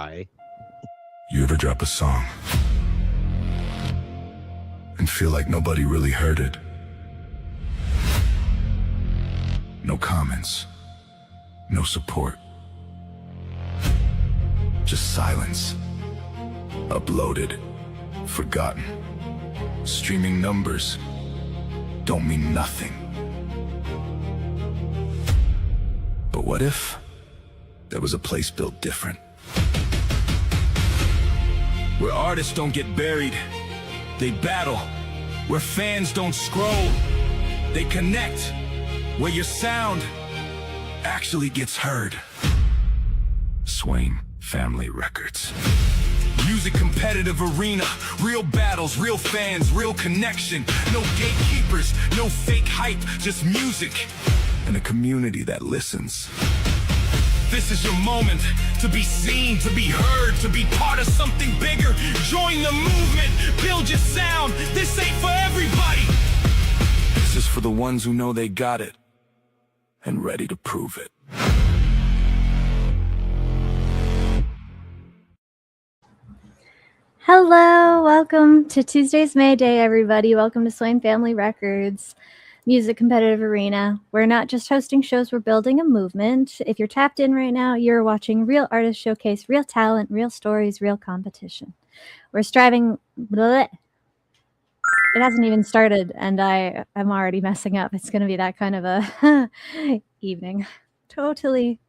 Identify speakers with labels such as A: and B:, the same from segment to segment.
A: why.
B: You ever drop a song and feel like nobody really heard it? No comments, no support, just silence. Uploaded, forgotten. Streaming numbers don't mean nothing. But what if there was a place built different? Where artists don't get buried, they battle. Where fans don't scroll, they connect. Where your sound actually gets heard. Swain Family Records. Music competitive arena, real battles, real fans, real connection. No gatekeepers, no fake hype, just music. And a community that listens. This is your moment to be seen, to be heard, to be part of something bigger. Join the movement, build your sound. This ain't for everybody. This is for the ones who know they got it and ready to prove it.
C: Hello, welcome to Tuesday's May Day, everybody. Welcome to Swain Family Records, Music Competitive Arena. We're not just hosting shows, we're building a movement. If you're tapped in right now, you're watching real artists showcase real talent, real stories, real competition. We're striving... Bleh. It hasn't even started, and I'm already messing up. It's going to be that kind of a evening. Totally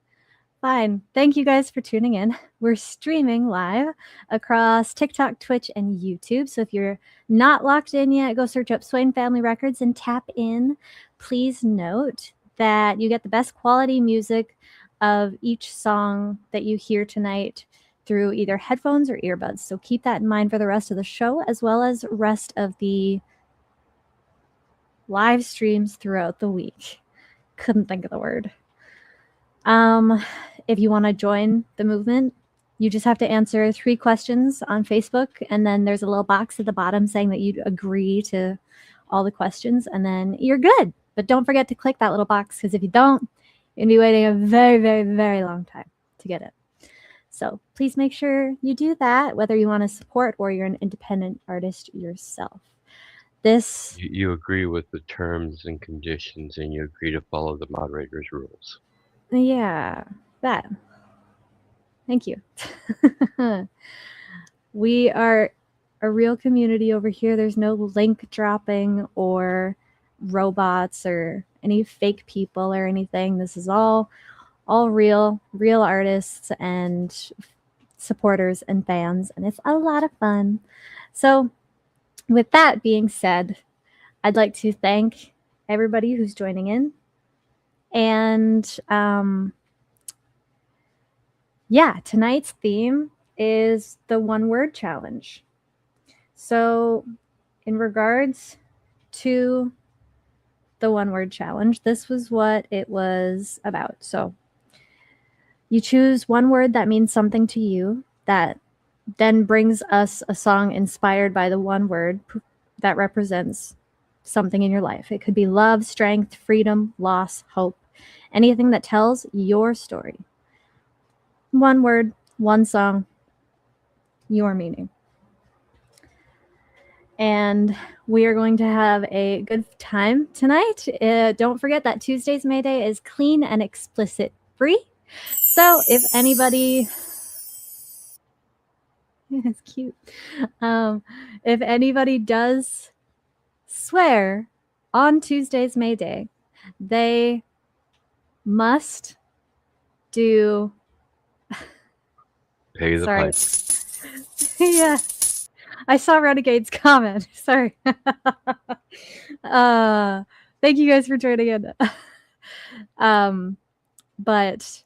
C: fine. Thank you guys for tuning in. We're streaming live across TikTok, Twitch, and YouTube. So if you're not locked in yet, go search up Swain Family Records and tap in. Please note that you get the best quality music of each song that you hear tonight through either headphones or earbuds. So keep that in mind for the rest of the show, as well as rest of the live streams throughout the week. Couldn't think of the word. If you want to join the movement, you just have to answer 3 questions on Facebook, and then there's a little box at the bottom saying that you agree to all the questions, and then you're good. But don't forget to click that little box, because if you don't, you're going to be waiting a very, very, very long time to get it. So please make sure you do that, whether you want to support or you're an independent artist yourself.
D: You agree with the terms and conditions, and you agree to follow the moderator's rules.
C: Yeah, that. Thank you. We are a real community over here. There's no link dropping or robots or any fake people or anything. This is all real artists and supporters and fans, and it's a lot of fun. So with that being said, I'd like to thank everybody who's joining in. And tonight's theme is the one-word challenge. So in regards to the one-word challenge, this was what it was about. So you choose one word that means something to you that then brings us a song inspired by the one word that represents something in your life. It could be love, strength, freedom, loss, hope, anything that tells your story. One word, one song, your meaning. And we are going to have a good time tonight. Don't forget that Tuesday's May Day is clean and explicit free. So if anybody... It's cute. If anybody does swear on Tuesday's May Day, they must do...
D: Pay the pipe.
C: Yeah. I saw Renegade's comment. Sorry. Thank you guys for joining in. But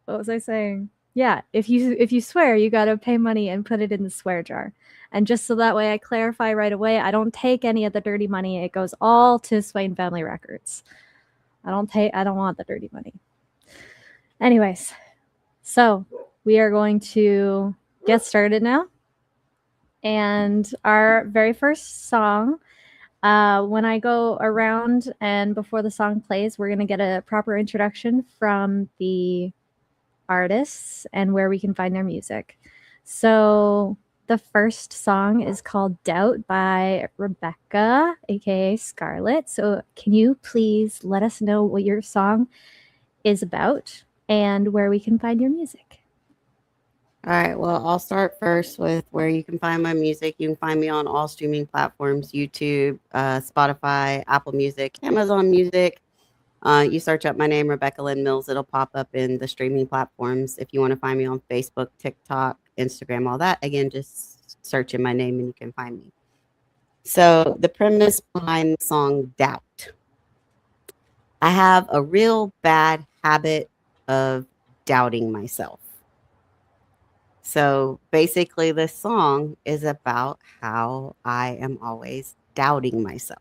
C: what was I saying? Yeah, if you swear, you got to pay money and put it in the swear jar. And just so that way I clarify right away, I don't take any of the dirty money. It goes all to Swain Family Records. I don't want the dirty money. Anyways, so we are going to get started now. And our very first song, when I go around and before the song plays, we're going to get a proper introduction from the artists and where we can find their music. So the first song is called Doubt by Rebecca, aka Scarlett. So can you please let us know what your song is about and where we can find your music?
A: All right, well, I'll start first with where you can find my music. You can find me on all streaming platforms: YouTube, Spotify, Apple Music, Amazon Music. You search up my name, Rebecca Lynn Mills. It'll pop up in the streaming platforms. If you want to find me on Facebook, TikTok, Instagram, all that, again, just search in my name and you can find me. So the premise behind the song Doubt. I have a real bad habit of doubting myself. So basically this song is about how I am always doubting myself.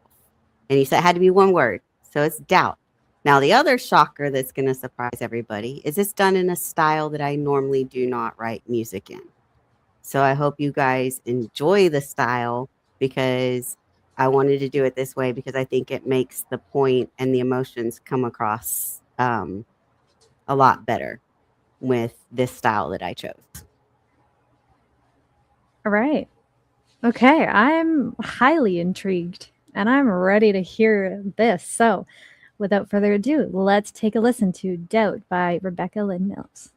A: And you said it had to be one word. So it's doubt. Now, the other shocker that's going to surprise everybody is it's done in a style that I normally do not write music in. So I hope you guys enjoy the style, because I wanted to do it this way because I think it makes the point and the emotions come across a lot better with this style that I chose.
C: All right. Okay, I'm highly intrigued and I'm ready to hear this. So without further ado, let's take a listen to Doubt by Rebecca Lynn Mills.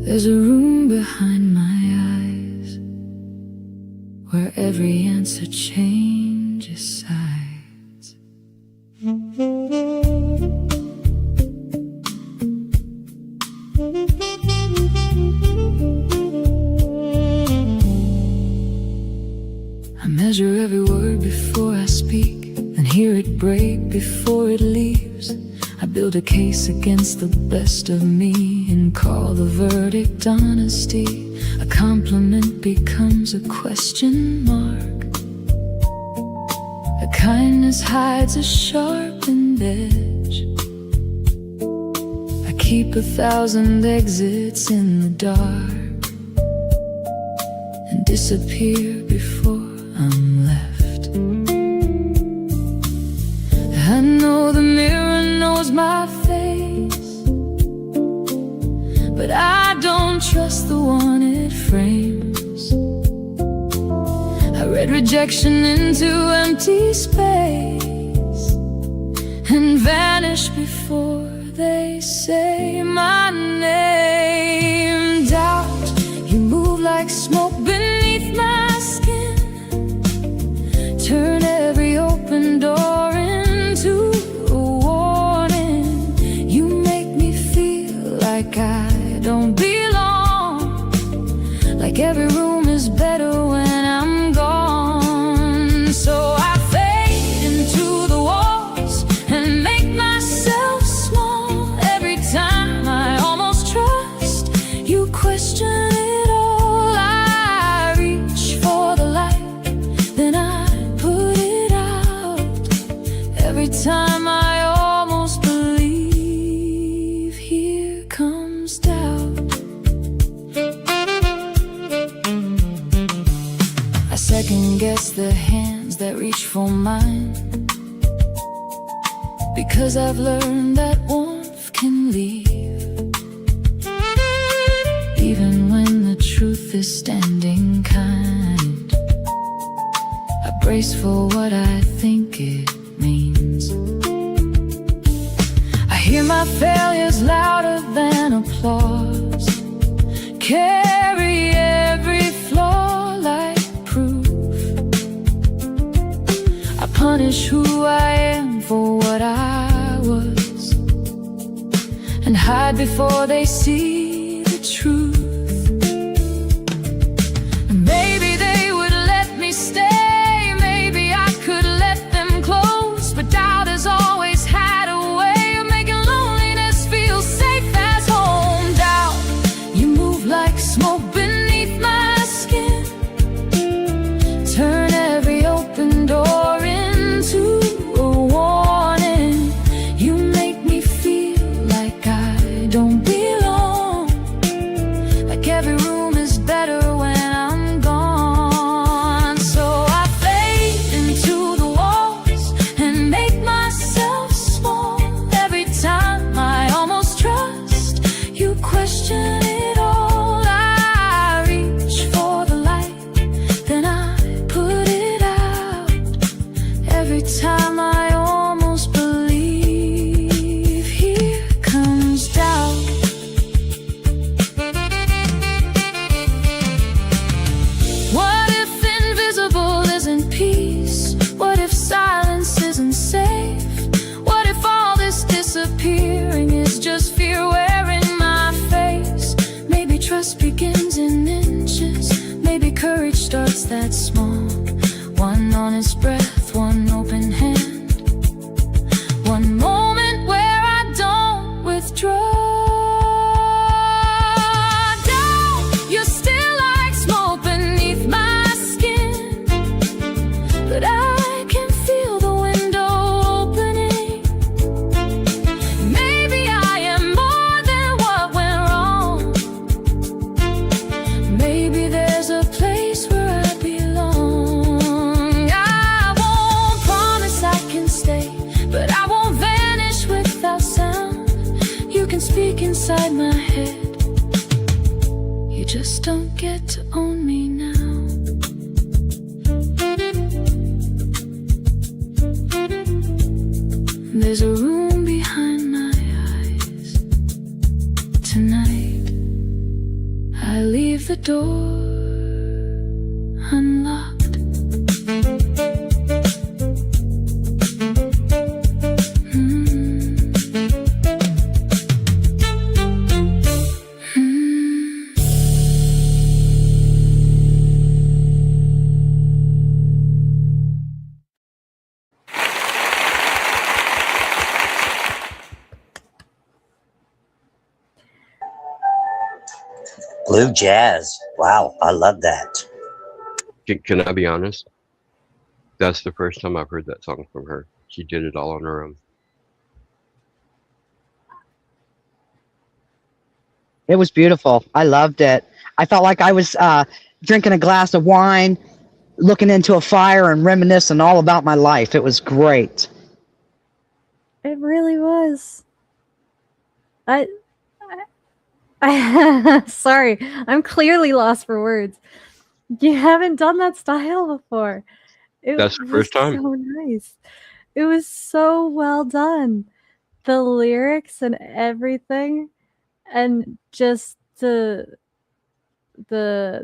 E: There's a room behind my eyes where every answer changes sides. I measure every word before I speak, then hear it break before it leaves. I build a case against the best of me and call the verdict honesty. A compliment becomes a question mark. A kindness hides a sharpened edge. I keep 1,000 exits in the dark and disappear before I'm left. I know the mirror knows my face, but I don't trust the one it frames. I read rejection into empty space and vanish before they say my name. Doubt, you move like smoke beneath my skin. Turn every open door into a warning. You make me feel like I don't belong, like every room is better when I'm gone. So I fade into the walls and make myself small. Every time I almost trust, you question it all. I reach for the light, then I put it out. Every time I almost believe, here comes doubt. I second guess the hands that reach for mine, because I've learned that warmth can leave, even when the truth is standing kind. I brace for what I think it means. I hear my failures louder than applause, carry every flaw like proof. I punish who I am for what I was, and hide before they see the truth. Maybe they would let me stay, maybe I could let them close, but doubt has always had a way of making loneliness feel safe as home. Doubt, you move like smoke beneath my skin. Turn every open door into a warning. You make me feel like I don't belong, honest breath, one open hand, one moment where I don't withdraw. Doubt, you're still like smoke beneath my skin, but I can feel the window opening. Maybe I am more than what went wrong. Maybe there's a place where I belong. I won't promise I can stay, but I won't vanish without sound. You can speak inside my head, you just don't get to own me now. There's a room behind my eyes. Tonight I leave the door unlocked.
F: Blue jazz. Wow, I love that.
D: Can I be honest? That's the first time I've heard that song from her. She did it all on her own.
G: It was beautiful. I loved it. I felt like I was drinking a glass of wine, looking into a fire and reminiscing all about my life. It was great.
C: It really was. I sorry, I'm clearly lost for words. You haven't done that style before.
D: That's the first time.
C: So nice. It was so well done. The lyrics and everything, and just the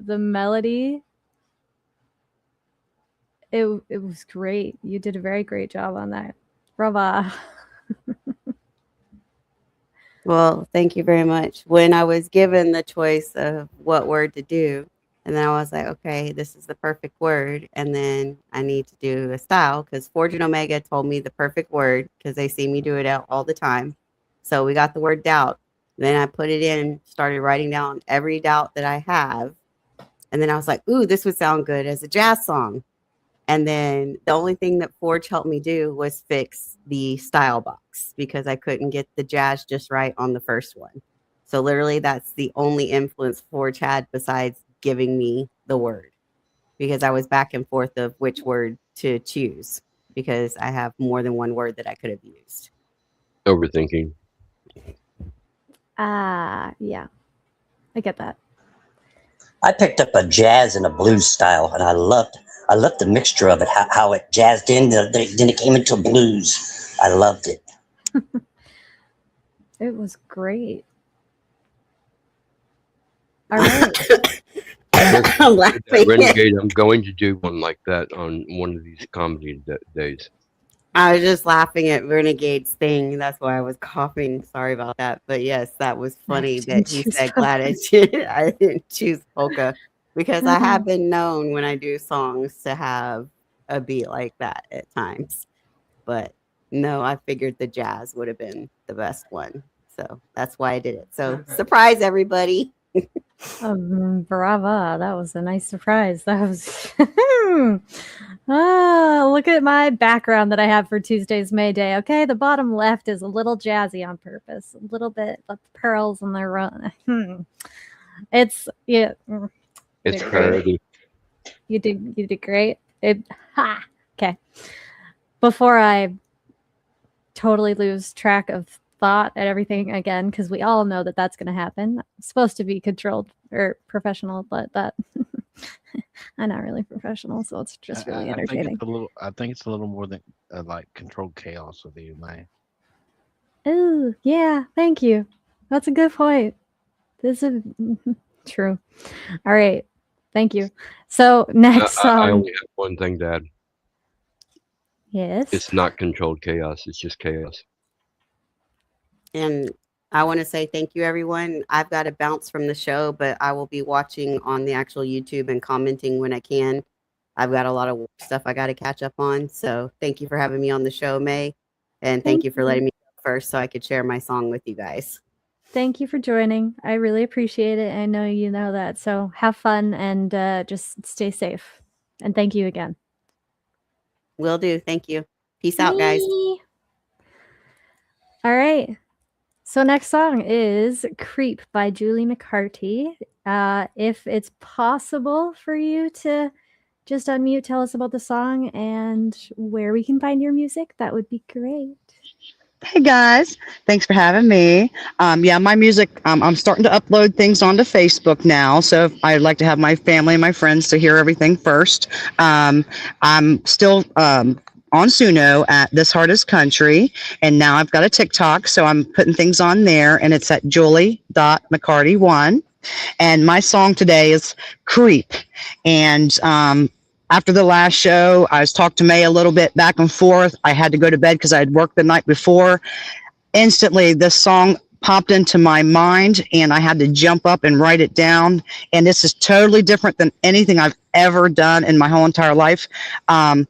C: melody. It was great. You did a very great job on that. Brava.
A: Well, thank you very much. When I was given the choice of what word to do, and then I was like, okay, this is the perfect word. And then I need to do a style because Forge and Omega told me the perfect word because they see me do it out all the time. So we got the word doubt. Then I put it in, started writing down every doubt that I have. And then I was like, ooh, this would sound good as a jazz song. And then the only thing that Forge helped me do was fix the style box because I couldn't get the jazz just right on the first one. So literally that's the only influence Forge had besides giving me the word, because I was back and forth of which word to choose because I have more than one word that I could have used.
D: Overthinking.
C: Yeah. I get that.
F: I picked up a jazz and a blues style, and I loved the mixture of it, how it jazzed in, then it came into blues. I loved it.
C: It was great. All right.
A: I'm laughing.
D: Renegade, I'm going to do one like that on one of these comedy days.
A: I was just laughing at Renegade's thing. That's why I was coughing. Sorry about that. But yes, that was funny that he said Gladys. I didn't choose polka because I have been known when I do songs to have a beat like that at times. But no, I figured the jazz would have been the best one. So that's why I did it. So surprise, everybody.
C: Brava. That was a nice surprise. That was look at my background that I have for Tuesday's May Day. Okay, the bottom left is a little jazzy on purpose. A little bit of pearls on the run. It's
D: It's parody.
C: You did great. Okay. Before I totally lose track of thought and everything again, because we all know that that's going to happen. I'm supposed to be controlled or professional, but that I'm not really professional, so it's just really entertaining.
H: I think it's a little more than like controlled chaos with you, May.
C: Oh yeah, thank you. That's a good point. This is true. All right, thank you. So next song.
D: I only have one thing to add.
C: Yes.
D: It's not controlled chaos. It's just chaos.
A: And I want to say thank you, everyone. I've got to bounce from the show, but I will be watching on the actual YouTube and commenting when I can. I've got a lot of stuff I got to catch up on. So thank you for having me on the show, May. And thank you for letting me go first so I could share my song with you guys.
C: Thank you for joining. I really appreciate it. I know you know that. So have fun and just stay safe. And thank you again.
A: Will do. Thank you. Peace out, guys.
C: All right. So next song is Creep by Julie McCarty. If it's possible for you to just unmute, tell us about the song and where we can find your music, that would be great.
G: Hey guys, thanks for having me. Yeah, my music, I'm starting to upload things onto Facebook now. So I'd like to have my family and my friends to hear everything first. I'm still on Suno at This Heart is Country. And now I've got a TikTok. So I'm putting things on there and it's at julie.mccarty1. And my song today is Creep. And after the last show, I was talking to May a little bit back and forth. I had to go to bed because I had worked the night before. Instantly, this song popped into my mind and I had to jump up and write it down. And this is totally different than anything I've ever done in my whole entire life. The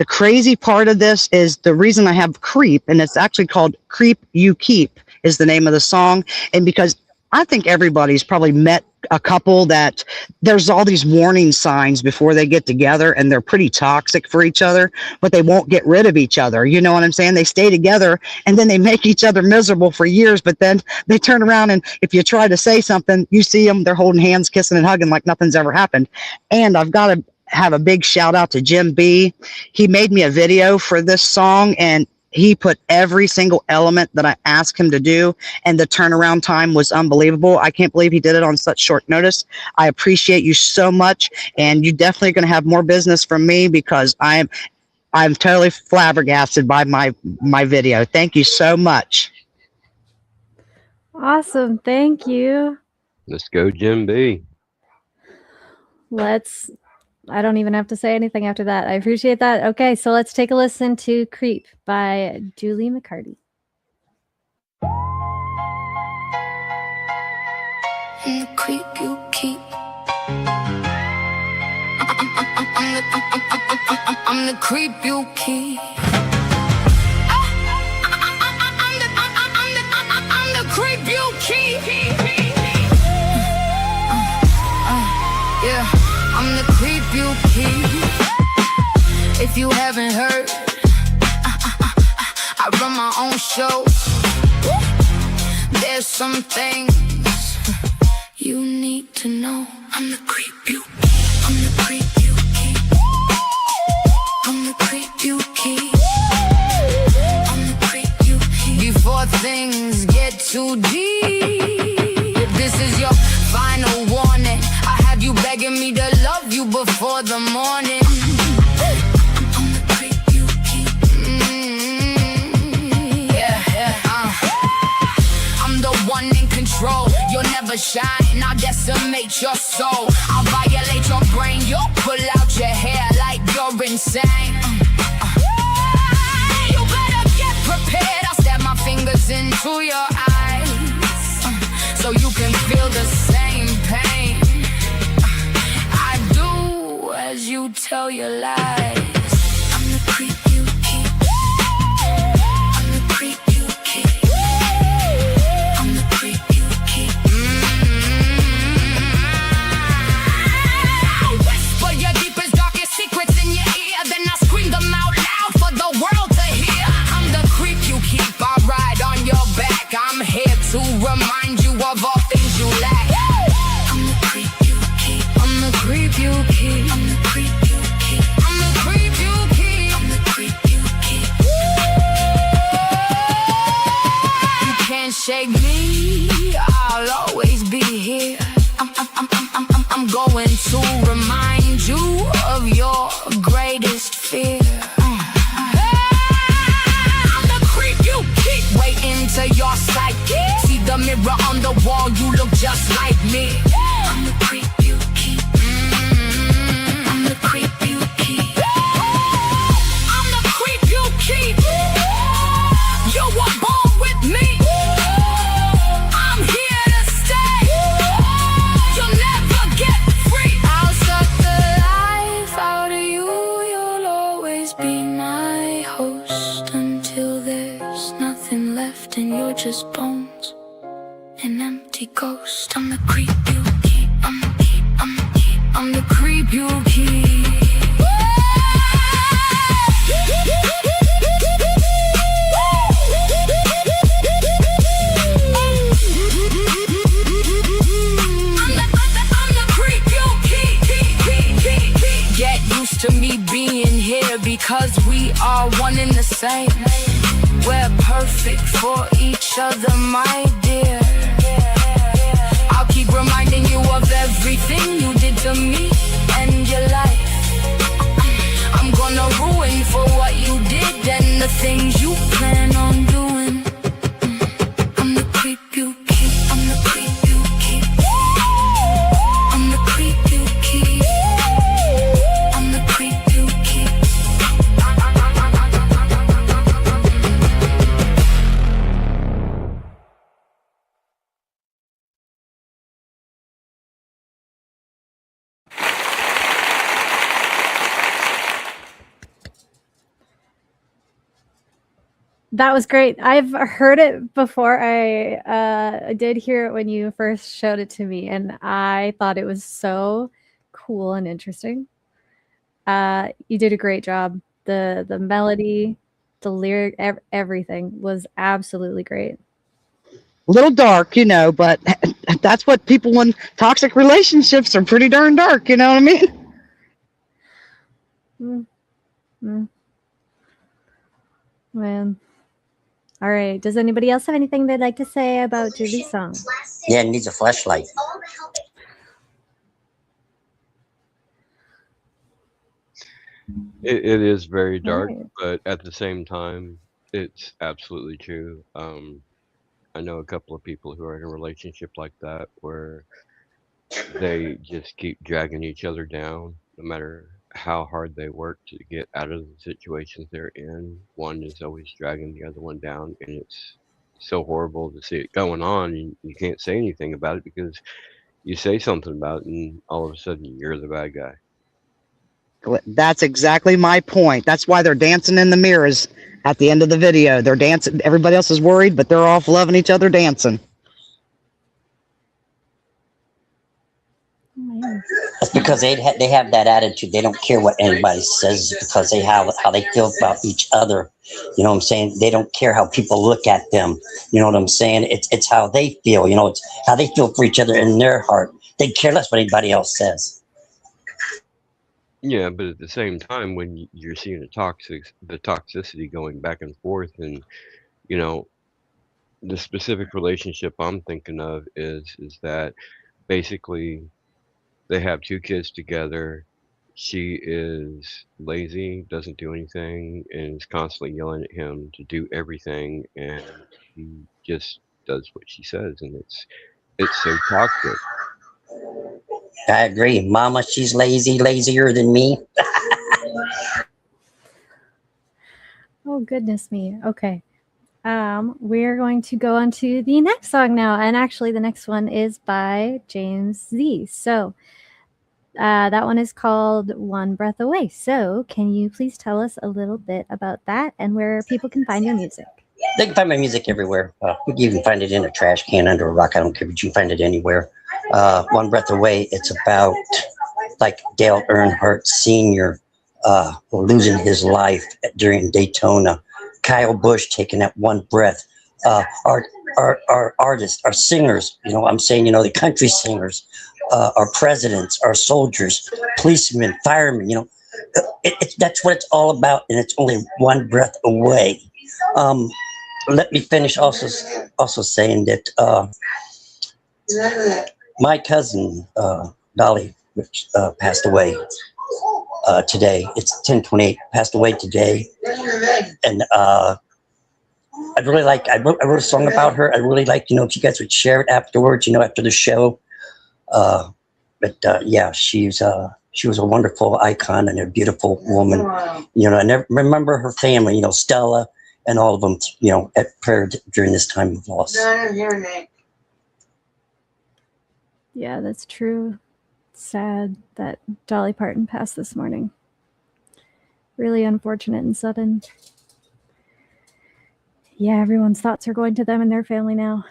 G: crazy part of this is the reason I have Creep, and it's actually called Creep You Keep is the name of the song. And because I think everybody's probably met a couple that there's all these warning signs before they get together and they're pretty toxic for each other, but they won't get rid of each other. You know what I'm saying? They stay together and then they make each other miserable for years, but then they turn around and if you try to say something, you see them, they're holding hands, kissing and hugging like nothing's ever happened. And I've got to have a big shout out to Jim B. He made me a video for this song and he put every single element that I asked him to do, and the turnaround time was unbelievable. I can't believe he did it on such short notice. I appreciate you so much, and you're definitely going to have more business from me because I'm totally flabbergasted by my video. Thank you so much.
C: Awesome. Thank you.
D: Let's go, Jim B.
C: I don't even have to say anything after that. I appreciate that. Okay, so let's take a listen to Creep by Julie McCarty.
E: I'm the creep you keep. I'm the creep you keep. I'm the creep you keep. Yeah. I'm the creep you keep. If you haven't heard, I run my own show. There's some things you need to know. I'm the creep you keep. I'm the creep you keep. I'm the creep you keep. I'm the creep you keep. Before things get too deep, this is your final warning. I have you begging me to love you before the morning. I'm the creep you keep. I'm the one in control. You'll never shine, I'll decimate your soul. I'll violate your brain, you'll pull out your hair like you're insane. You better get prepared, I'll stab my fingers into your eyes, so you can feel the same pain. I do as you tell your lies. I'm the creep you keep. I'm the creep you keep. I'm the creep you keep. Whisper your deepest, darkest secrets in your ear, then I scream them out loud for the world to hear. I'm the creep you keep. I ride on your back. I'm here to remind you of all things you lack. I'm the creep you keep. I'm the creep you keep. I'm the creep you keep. I'm the creep you keep. I'm the creep you keep. You can't shake me, I'll always be here. I'm going to remind you of your greatest fear. I'm the creep you keep. Wait into your psyche. See the mirror on the wall, you look just like me. I'm the creep you keep. I'm the creep you keep. I'm the creep you keep. You were born with me. I'm here to stay. You'll never get free. I'll suck the life out of you. just bones, an empty ghost. I'm the creep you keep. I'm the creep you keep. To me being here because we are one and the same. We're perfect for each other, my dear. I'll keep reminding you of everything you did to me and your life. I'm gonna ruin for what you did and the things you plan on doing. I'm the creep you keep. I'm the creep you keep. I'm the creep you keep.
C: That was great. I've heard it before. I did hear it when you first showed it to me, and I thought it was so cool and interesting. You did a great job. The melody, the lyric, everything was absolutely great.
G: A little dark, you know, but that's what people in toxic relationships are, pretty darn dark, you know what I mean?
C: Man. All right. Does anybody else have anything they'd like to say about Julie's song?
F: Yeah, it needs a flashlight.
D: It is very dark, but at the same time, it's absolutely true. I know a couple of people who are in a relationship like that where they just keep dragging each other down, no matter how hard they work to get out of the situations they're in. One is always dragging the other one down, and it's so horrible to see it going on, and you can't say anything about it because you say something about it, and all of a sudden you're the bad guy.
G: That's exactly my point. That's why they're dancing in the mirrors at the end of the video. They're dancing. Everybody else is worried, but they're off loving each other, dancing.
F: That's because they have that attitude. They don't care what anybody says because they have how they feel about each other. You know what I'm saying? They don't care how people look at them. You know what I'm saying? It's how they feel. You know, it's how they feel for each other in their heart. They care less what anybody else says.
D: Yeah, but at the same time, when you're seeing the toxicity going back and forth, and you know, the specific relationship I'm thinking of is that basically they have 2 kids together. She is lazy, doesn't do anything, and is constantly yelling at him to do everything, and he just does what she says, and it's so toxic.
F: I agree. Mama, she's lazy, lazier than me.
C: Oh, goodness me. Okay. We're going to go on to the next song now. And actually, the next one is by James Z. So that one is called One Breath Away. So can you please tell us a little bit about that and where people can find your music?
F: They can find my music everywhere. You can find it in a trash can, under a rock. I don't care, but you can find it anywhere. One Breath Away, it's about like Dale Earnhardt Sr. Losing his life during Daytona. Kyle Busch taking that one breath. Our artists, our singers, you know what I'm saying, you know, the country singers, our presidents, our soldiers, policemen, firemen, you know, that's what it's all about, and it's only one breath away. Let me finish also saying that my cousin Dolly, which passed away today. It's 10/28. Passed away today, and I wrote a song about her. I really like, you know, if you guys would share it afterwards, you know, after the show. Yeah, she was a wonderful icon and a beautiful woman. You know, I never remember her family, you know, Stella and all of them, you know, at prayer during this time of loss.
C: Yeah, that's true. Sad that Dolly Parton passed this morning. Really unfortunate and sudden. Yeah, everyone's thoughts are going to them and their family now.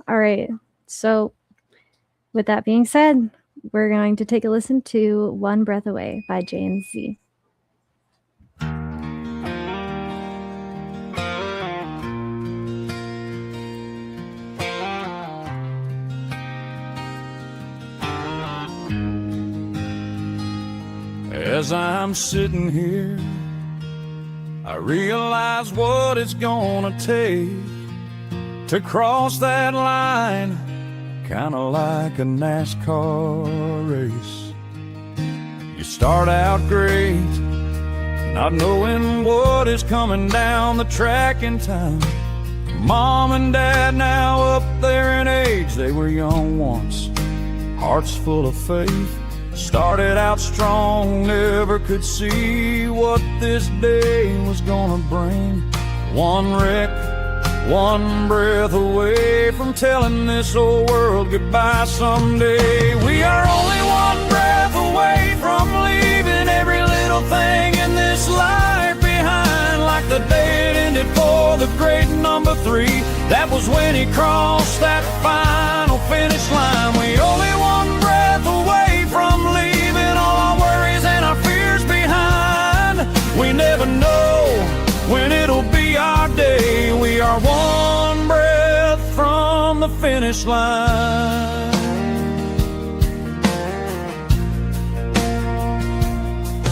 C: All right. So, with that being said, we're going to take a listen to One Breath Away by J&Z.
B: As I'm sitting here, I realize what it's gonna take to cross that line, kinda like a NASCAR race. You start out great, not knowing what is coming down the track in time. Mom and Dad now up there in age, they were young once, hearts full of faith. Started out strong, never could see what this day was gonna bring. One wreck, one breath away from telling this old world goodbye someday. We are only one breath away from leaving every little thing in this life behind. Like the day it ended for the great number 3. That was when he crossed that final finish line. We only one breath away from leaving all our worries and our fears behind. We never know when it'll be our day. We are one breath from the finish line.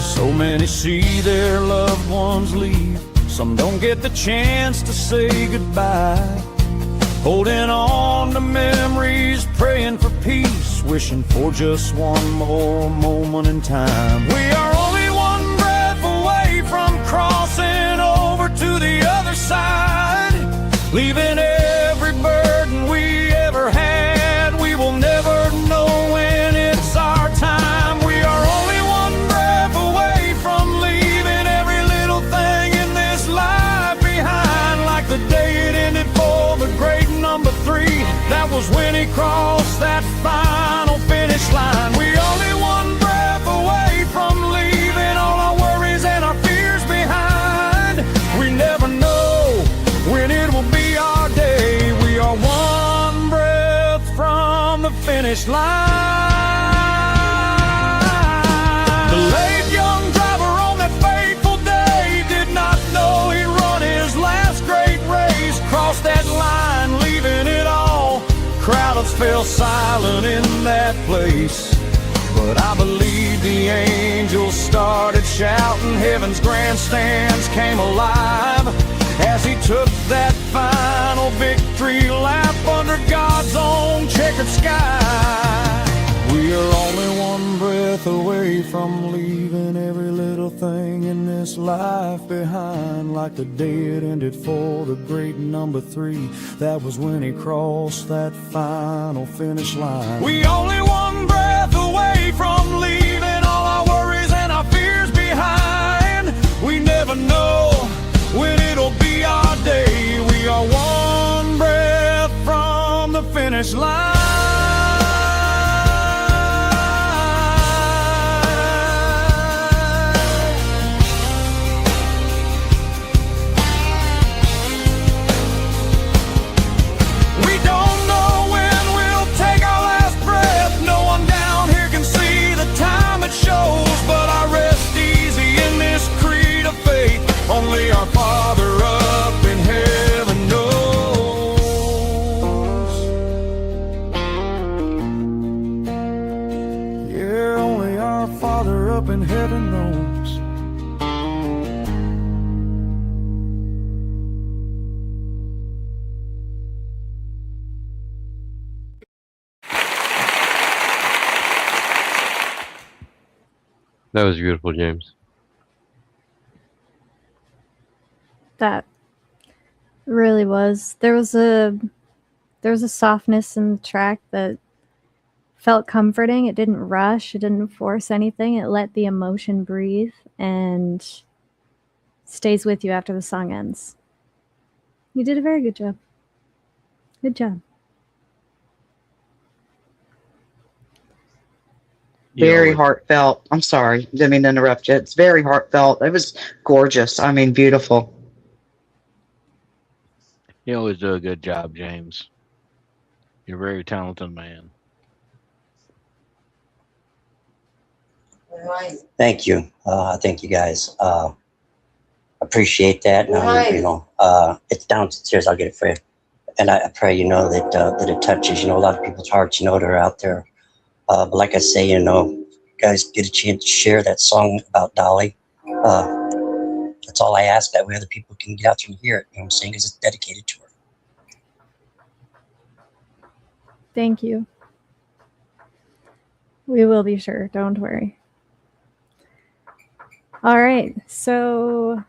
B: So many see their loved ones leave, some don't get the chance to say goodbye. Holding on to memories, praying for peace, wishing for just one more moment in time. We are only one breath away from crossing over to the other side, leaving every burden we ever had. We will never know when it's our time. We are only one breath away from leaving every little thing in this life behind. Like the day it ended for the great number 3. That was when he crossed that final finish line. We only one breath away from leaving all our worries and our fears behind. We never know when it will be our day. We are one breath from the finish line. The late young driver on that fateful day did not know he'd run his last great race. Crossed that line, leaving it all. Crowds fell silent in that place, but I believe the angels started shouting. Heaven's grandstands came alive as he took that final victory lap under God's own checkered sky. We are only one breath away from leaving every little thing in this life behind. Like the day it ended for the great number 3. That was when he crossed that final finish line. We only one breath away from leaving all our worries and our fears behind. We never know when it'll be our day. We are one breath from the finish line. But I rest easy in this creed of faith. Only our Father up in heaven knows. Yeah, only our Father up in heaven knows.
D: That was beautiful, James.
C: That really was. There was a softness in the track that felt comforting. It didn't rush. It didn't force anything. It let the emotion breathe and stays with you after the song ends. You did a very good job. Good job.
G: Very heartfelt. I'm sorry, didn't mean to interrupt you. It's very heartfelt. It was gorgeous. I mean, beautiful.
H: You always do a good job, James. You're a very talented man.
F: Thank you. Thank you guys. Appreciate that. It's downstairs. I'll get it for you. And I pray, that it touches, a lot of people's hearts, that are out there. But like I say, guys get a chance to share that song about Dolly. That's all I ask. That way other people can get out there and hear it. You know what I'm saying? Because it's dedicated to her.
C: Thank you. We will be sure. Don't worry. All right. So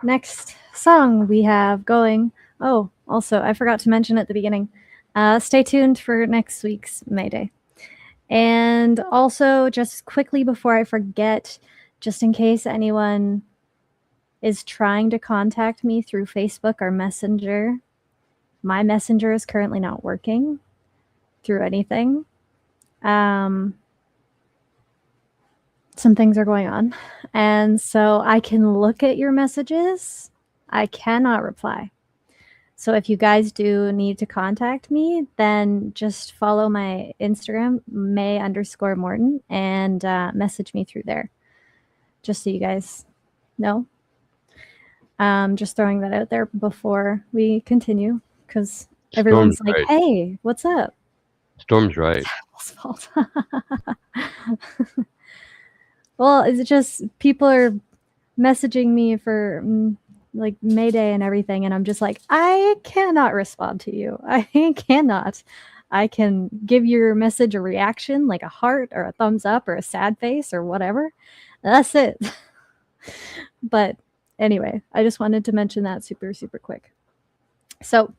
C: next song we have going. Oh, also, I forgot to mention at the beginning. Stay tuned for next week's May Day. And also, just quickly before I forget, just in case anyone is trying to contact me through Facebook or Messenger, my Messenger is currently not working through anything. Some things are going on. And so I can look at your messages. I cannot reply. So if you guys do need to contact me, then just follow my Instagram, May_Moreton, and message me through there. Just so you guys know. Just throwing that out there before we continue, because everyone's
D: Storm's
C: like,
D: right.
C: hey, what's up?
D: Storm's right.
C: It's Apple's fault. Well, it's just people are messaging me for like Mayday and everything, and I'm just like, I cannot respond to you. I cannot. I can give your message a reaction, like a heart or a thumbs up or a sad face or whatever. That's it. But anyway, I just wanted to mention that super, super quick. So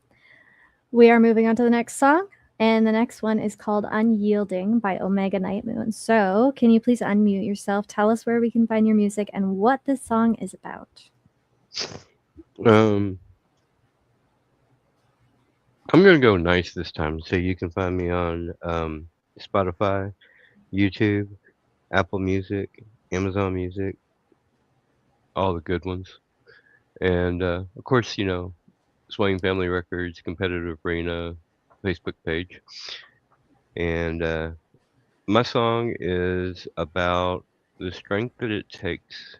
C: we are moving on to the next song. And the next one is called Unyielding by Omega Night Moon. So can you please unmute yourself? Tell us where we can find your music and what this song is about.
D: I'm going to go nice this time. So you can find me on Spotify, YouTube, Apple Music, Amazon Music, all the good ones. And, of course, Swain Family Records, Competitive Arena, Facebook page. And my song is about the strength that it takes,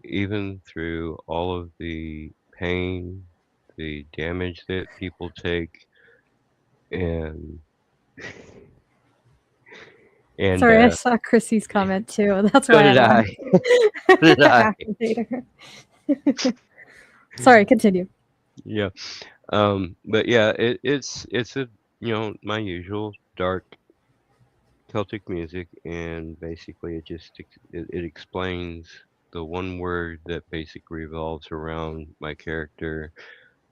D: even through all of the pain, the damage that people take, and
C: sorry, I saw Chrissy's comment too. That's why
D: did I.
C: Sorry, continue.
D: Yeah. But yeah, it's a my usual dark Celtic music, and basically it explains the one word that basically revolves around my character,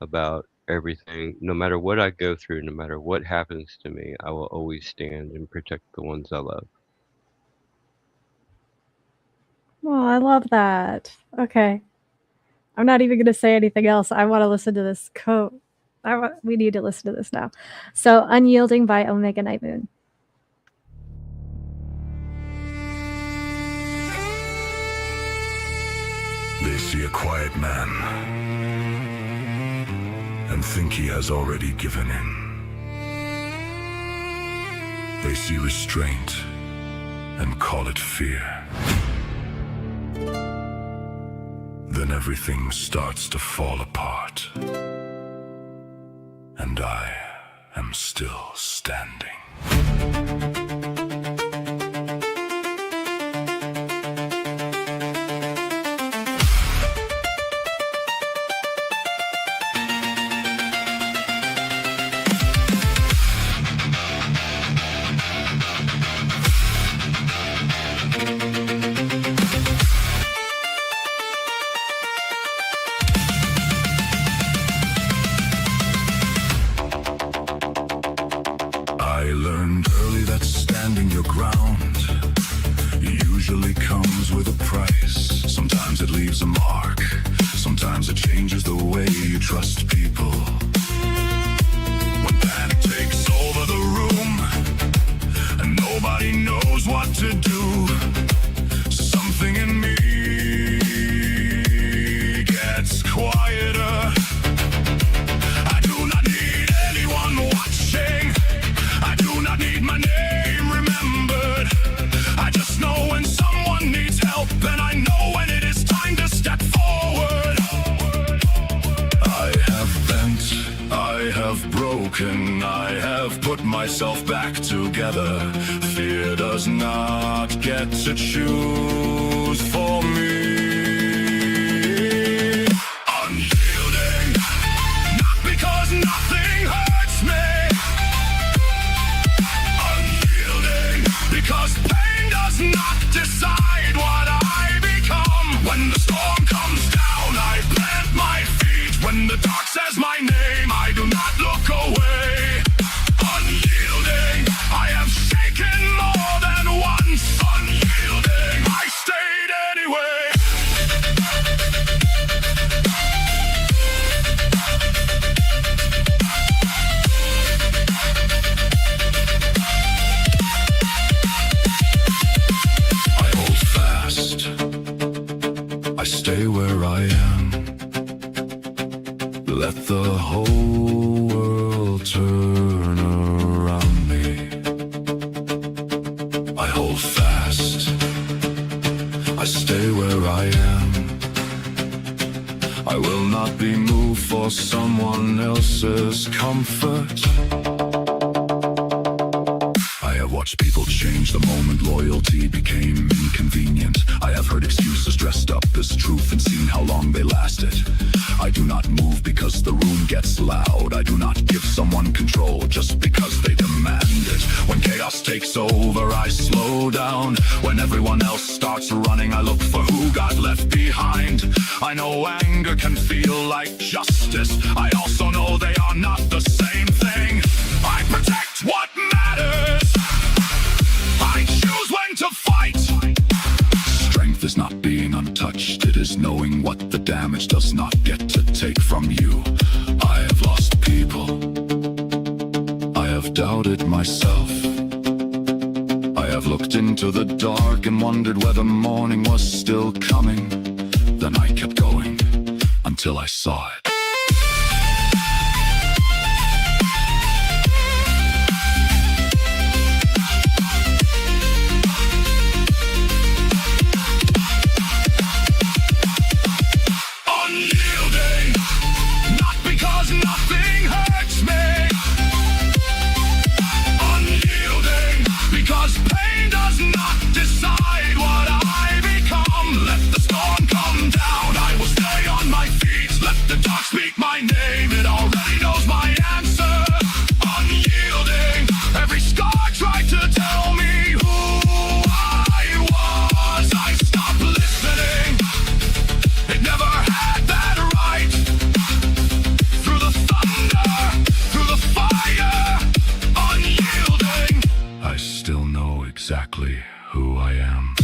D: about everything. No matter what I go through, no matter what happens to me, I will always stand and protect the ones I love.
C: Oh, I love that. Okay. I'm not even going to say anything else. I want to listen to this quote. We need to listen to this now. So, Unyielding by Omega Night Moon.
B: They see a quiet man and think he has already given in. They see restraint and call it fear. Then everything starts to fall apart. And I am still standing. I learned early that standing your ground usually comes with a price. Sometimes it leaves a mark. Sometimes it changes the way you trust people. When panic takes over the room and nobody knows what to do, something in me gets quieter. I do myself back together. Fear does not get to choose for me. Unyielding, not because nothing hurts me. Unyielding, because pain does not decide what I become. When the storm comes down, I plant my feet. When the dark says my name, I do not look away. Unyielding, I have shaken more than once. Unyielding, I stayed anyway. I hold fast, I stay where I am. Let the whole world turn around me. I hold fast, I stay where I am. I will not be moved for someone else's comfort. I have watched people change the moment loyalty became inconvenient. I have heard excuses dressed up as truth and seen how long they lasted. I do not move because the room gets loud. I do not give someone control just because they demand it. When chaos takes over, I slow down. When everyone else starts running, I look for who got left behind. I know anger can feel like justice. I also know they are not the same thing. I protect what matters. I choose when to fight. Strength is not being untouched. It is knowing what the damage does not get to take from you. I have lost people. I have doubted myself. I have looked into the dark and wondered whether morning was still coming. Then I kept going until I saw it. Unyielding, not because nothing hurts me. Unyielding, because pain does not decide what I become. Let the storm come down, I will stay on my feet. Let the dark speak my name, it already knows my answer. Unyielding, every scar tried to tell me who I was. I stopped listening, it never had that right. Through the thunder, through the fire, unyielding, I still know exactly who I am.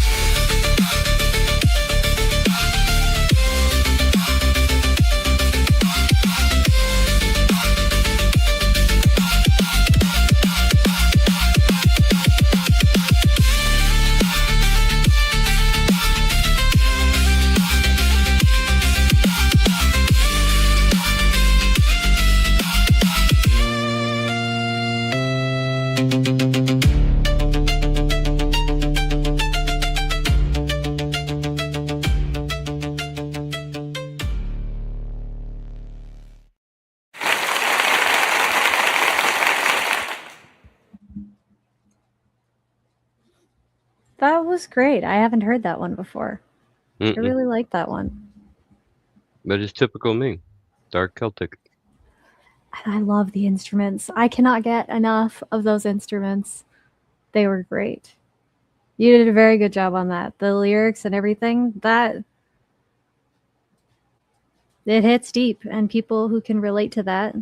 C: That was great. I haven't heard that one before. I really like that one.
D: But it's typical me. Dark Celtic.
C: And I love the instruments. I cannot get enough of those instruments. They were great. You did a very good job on that. The lyrics and everything, that it hits deep, and people who can relate to that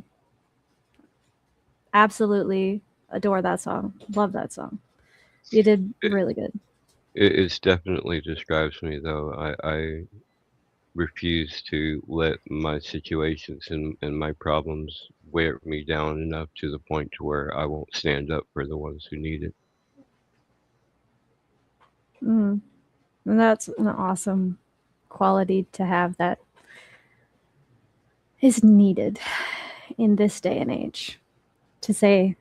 C: absolutely adore that song. Love that song. You did really good.
D: It definitely describes me, though. I refuse to let my situations and my problems wear me down enough to the point to where I won't stand up for the ones who need it.
C: And that's an awesome quality to have that is needed in this day and age, to say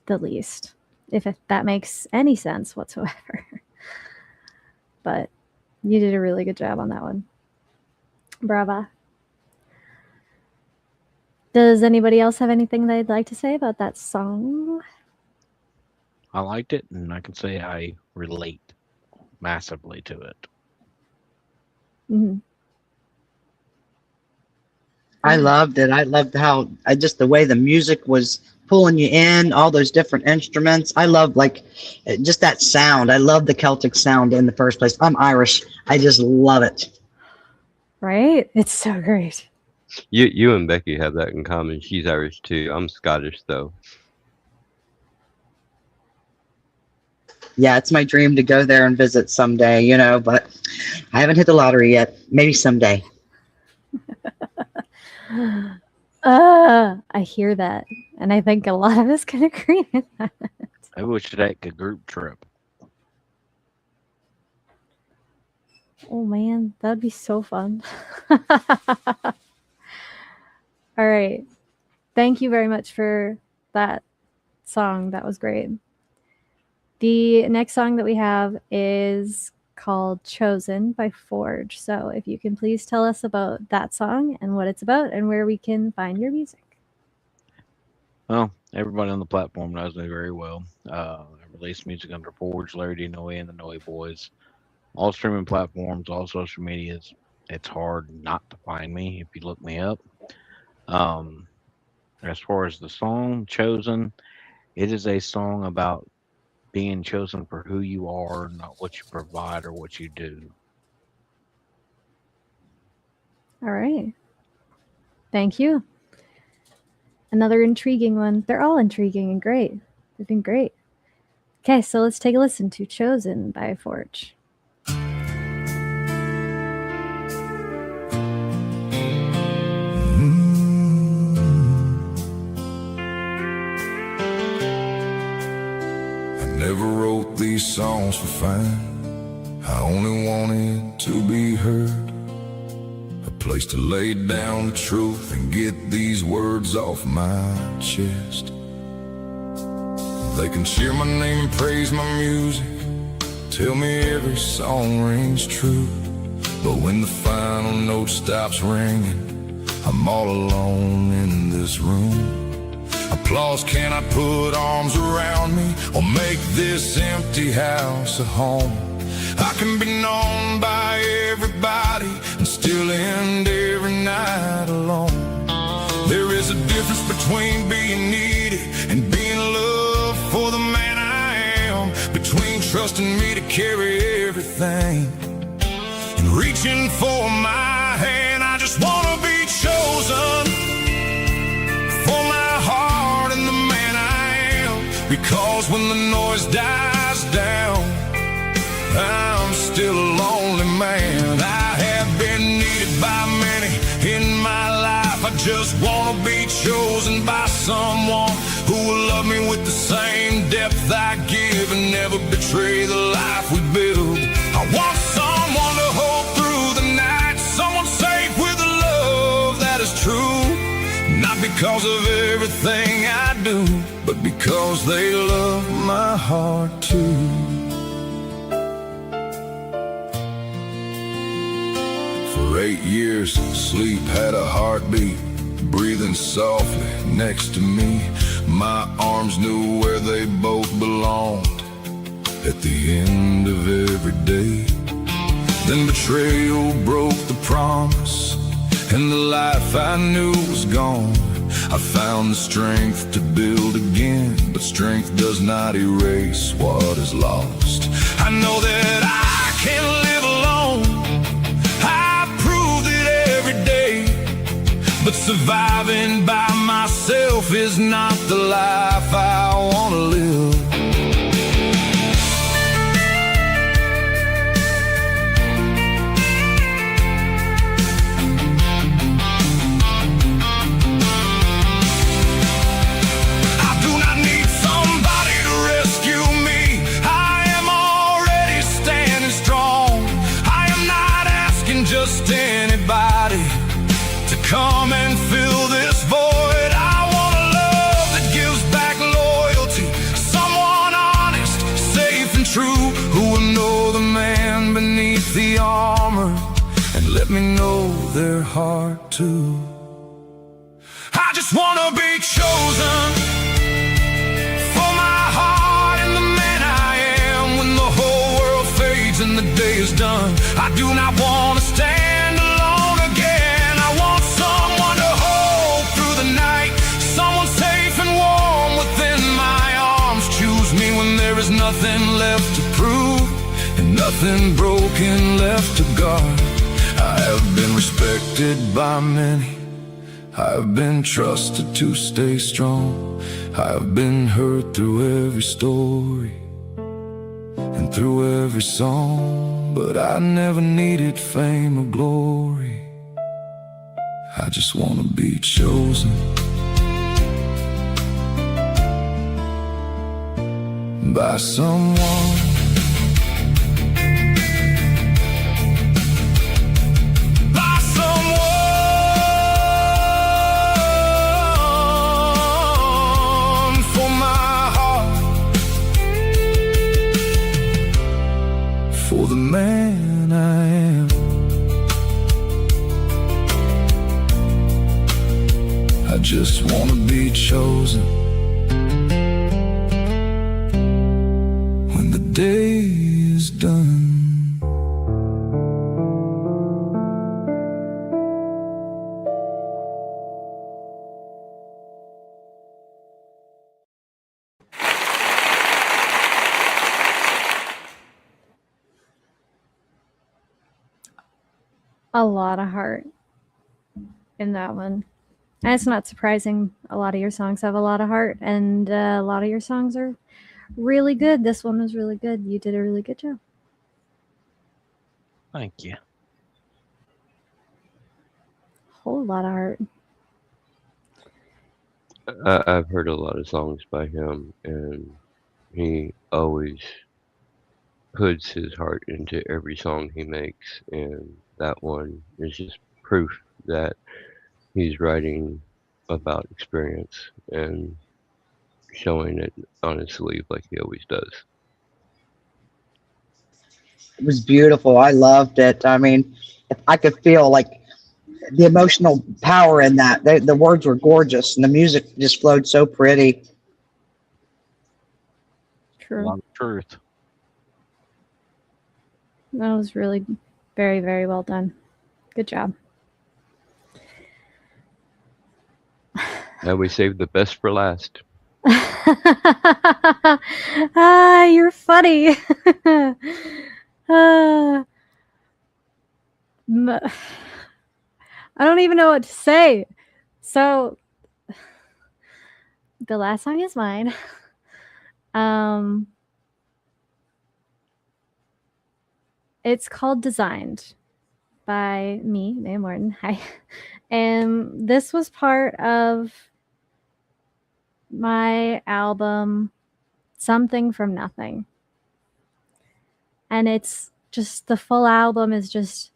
C: the least, if that makes any sense whatsoever. But you did a really good job on that one. Brava. Does anybody else have anything they'd like to say about that song?
H: I liked it, and I can say I relate massively to it.
C: Mhm.
G: I loved it. I loved how just the way the music was pulling you in, all those different instruments. I love like just that sound. I love the Celtic sound in the first place. I'm Irish. I just love it.
C: Right? It's so great.
D: You and Becky have that in common. She's Irish too. I'm Scottish though.
G: Yeah, it's my dream to go there and visit someday, you know, but I haven't hit the lottery yet. Maybe someday.
C: I hear that. And I think a lot of us can agree with that.
H: Maybe we should take a group trip.
C: Oh man, that'd be so fun. All right. Thank you very much for that song. That was great. The next song that we have is called Chosen by Forge. So if you can please tell us about that song and what it's about and where we can find your music.
H: Well, everybody on the platform knows me very well. I release music under Forge, Larry D. Noe, and the Noe Boys. All streaming platforms, all social medias. It's hard not to find me if you look me up. As far as the song, Chosen, it is a song about being chosen for who you are, not what you provide or what you do.
C: All right. Thank you. Another intriguing one. They're all intriguing and great. They've been great. Okay, so let's take a listen to Chosen by Forge.
B: Never wrote these songs for fame. I only wanted to be heard. A place to lay down the truth and get these words off my chest. They can cheer my name and praise my music, tell me every song rings true. But when the final note stops ringing, I'm all alone in this room. Applause cannot put arms around me or make this empty house a home. I can be known by everybody and still end every night alone. There is a difference between being needed and being loved for the man I am, between trusting me to carry everything and reaching for my hand. I just wanna be chosen for my heart and the man I am, because when the noise dies down, I'm still a lonely man. I have been needed by many in my life. I just wanna be chosen by someone who will love me with the same depth I give and never betray the life we build. I want someone to hold through the night, someone safe with a love that is true. Not because of everything I do, but because they love my heart too. For 8 years, sleep had a heartbeat, breathing softly next to me. My arms knew where they both belonged at the end of every day. Then betrayal broke the promise, and the life I knew was gone. I found the strength to build again, but strength does not erase what is lost. I know that I can live alone, I proved it every day, but surviving by myself is not the life I want to live. Just anybody to come and fill this void. I want a love that gives back loyalty, someone honest, safe and true, who will know the man beneath the armor and let me know their heart too. I just wanna be chosen for my heart and the day is done. I do not want to stand alone again. I want someone to hold through the night, someone safe and warm within my arms. Choose me when there is nothing left to prove and nothing broken left to guard. I have been respected by many, I have been trusted to stay strong. I have been hurt through every story and through every song, but I never needed fame or glory. I just want to be chosen by someone. By someone for my heart, for the man I am. I just want to be chosen when the day is done.
C: A lot of heart in that one. And it's not surprising. A lot of your songs have a lot of heart, and a lot of your songs are really good. This one was really good. You did a really good job.
H: Thank you.
C: Whole lot of heart.
D: I've heard a lot of songs by him, and he always puts his heart into every song he makes, and that one is just proof that he's writing about experience and showing it on his sleeve like he always does.
G: It was beautiful. I loved it. I mean, I could feel like the emotional power in that. The words were gorgeous, and the music just flowed so pretty.
H: A
C: True.
H: lot of truth.
C: That was really very, very well done. Good job.
D: And we saved the best for last.
C: You're funny. I don't even know what to say. So the last song is mine. It's called Designed by me, May Moreton. Hi. And this was part of my album Something from Nothing. And it's just, the full album is just,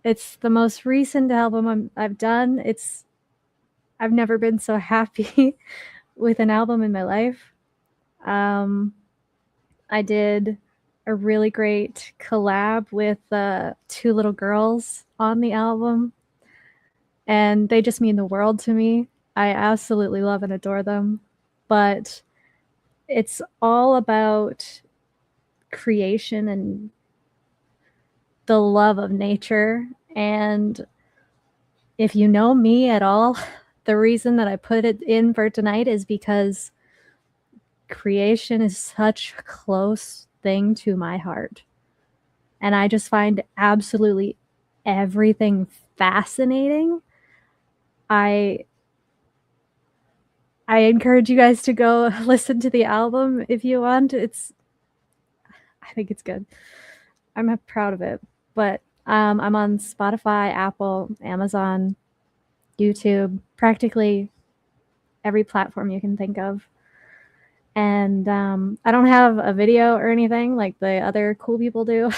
C: it's the most recent album I've done. I've never been so happy with an album in my life. I did a really great collab with 2 little girls on the album, and they just mean the world to me. I absolutely love and adore them, but it's all about creation and the love of nature. And if you know me at all, the reason that I put it in for tonight is because creation is such a close thing to my heart. And I just find absolutely everything fascinating. I encourage you guys to go listen to the album if you want. I think it's good. I'm proud of it. But I'm on Spotify, Apple, Amazon, YouTube, practically every platform you can think of. And I don't have a video or anything like the other cool people do.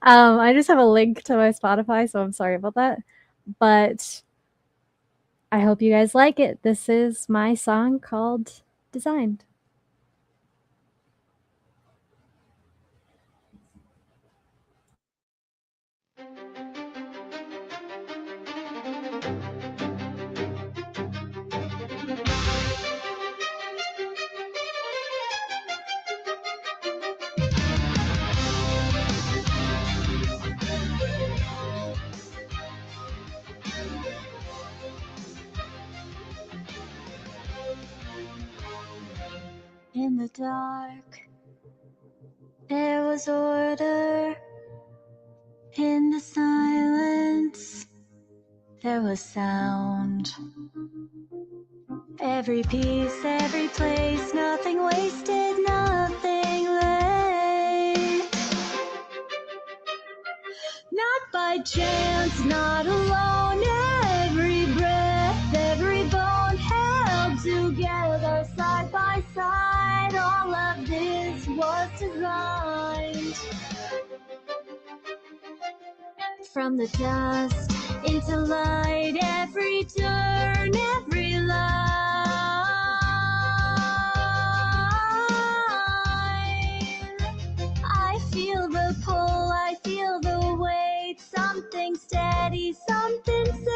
C: I just have a link to my Spotify, so I'm sorry about that. But I hope you guys like it. This is my song called Designed. dark, there was order. In the silence, there was sound. Every piece, every place, nothing wasted, nothing late. Not by chance, not alone. Every breath, every bone held together, side by side. All of this was designed. From the dust into light, every turn, every line. I feel the pull, I feel the weight, something steady, something safe.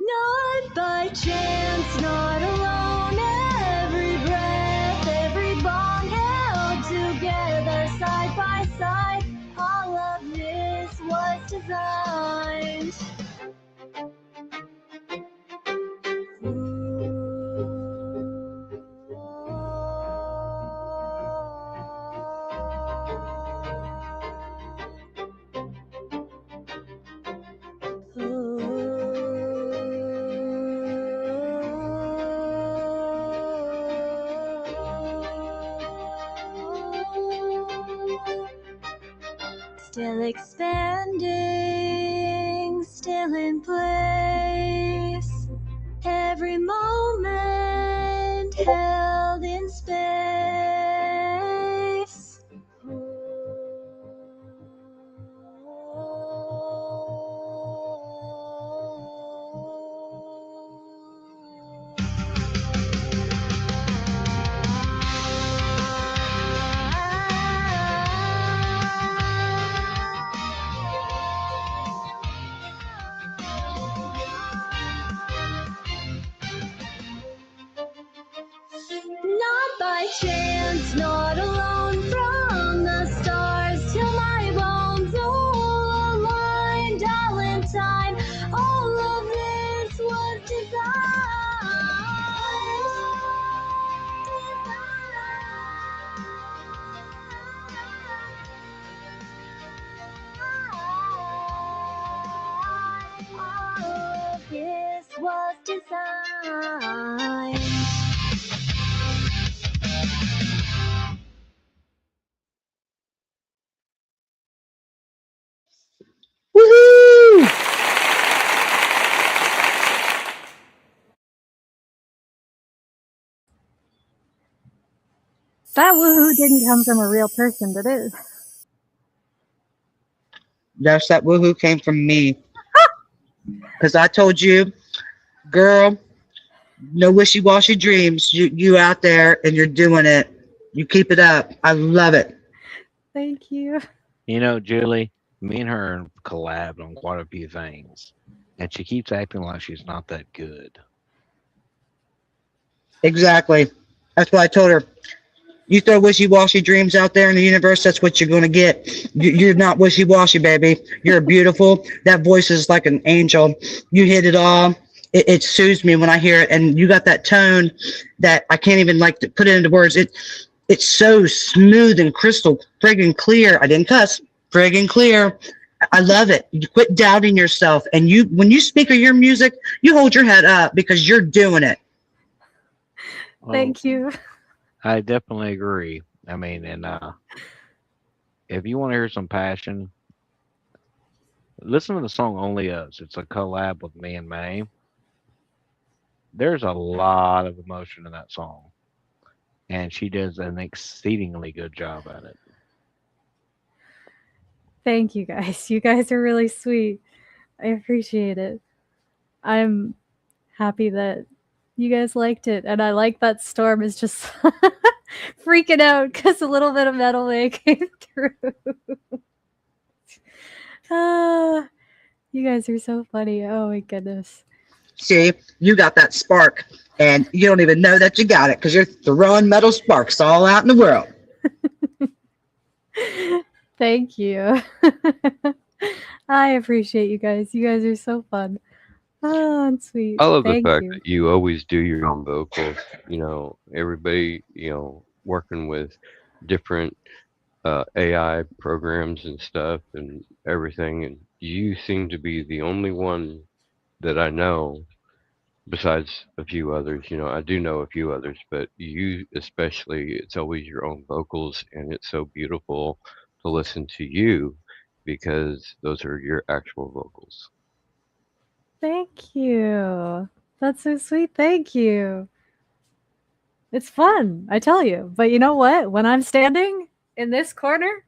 C: Not by chance, not alone. Every breath, every bond held together, side by side. All of this was designed. Still expanding, still in place. Every moment held in space. Not by chance, not alone, from the stars till my bones, all aligned, all in time. All of this was designed. All of this was designed.
G: Woohoo!
C: That woohoo didn't come from a real person, did it?
G: Yes, that woohoo came from me. Because I told you, girl, no wishy-washy dreams. You out there and you're doing it. You keep it up. I love it.
C: Thank you.
H: You know, Julie, me and her collabed on quite a few things, and she keeps acting like she's not that good.
G: Exactly. That's what I told her. You throw wishy-washy dreams out there in the universe, that's what you're going to get. You're not wishy-washy, baby. You're beautiful. That voice is like an angel. You hit it all. It soothes me when I hear it. And you got that tone that I can't even like to put it into words. It's so smooth and crystal friggin' clear. I didn't cuss. Friggin' clear. I love it. You quit doubting yourself. And when you speak of your music, you hold your head up because you're doing it.
C: Thank you.
H: I definitely agree. I mean, and if you want to hear some passion, listen to the song Only Us. It's a collab with me and May. There's a lot of emotion in that song, and she does an exceedingly good job at it.
C: Thank you guys. You guys are really sweet. I appreciate it. I'm happy that you guys liked it, and I like that Storm is just freaking out because a little bit of Metal May came through. You guys are so funny. Oh my goodness.
G: See, you got that spark, and you don't even know that you got it because you're throwing metal sparks all out in the world.
C: Thank you. I appreciate you guys. You guys are so fun. Oh, that's sweet.
D: I love the
C: Thank
D: fact
C: you.
D: that you always do your own vocals. Everybody, working with different AI programs and stuff and everything, and you seem to be the only one that I know, besides a few others. I do know a few others, but you especially, it's always your own vocals, and it's so beautiful to listen to you because those are your actual vocals.
C: Thank you. That's so sweet. Thank you. It's fun, I tell you. But you know what? When I'm standing in this corner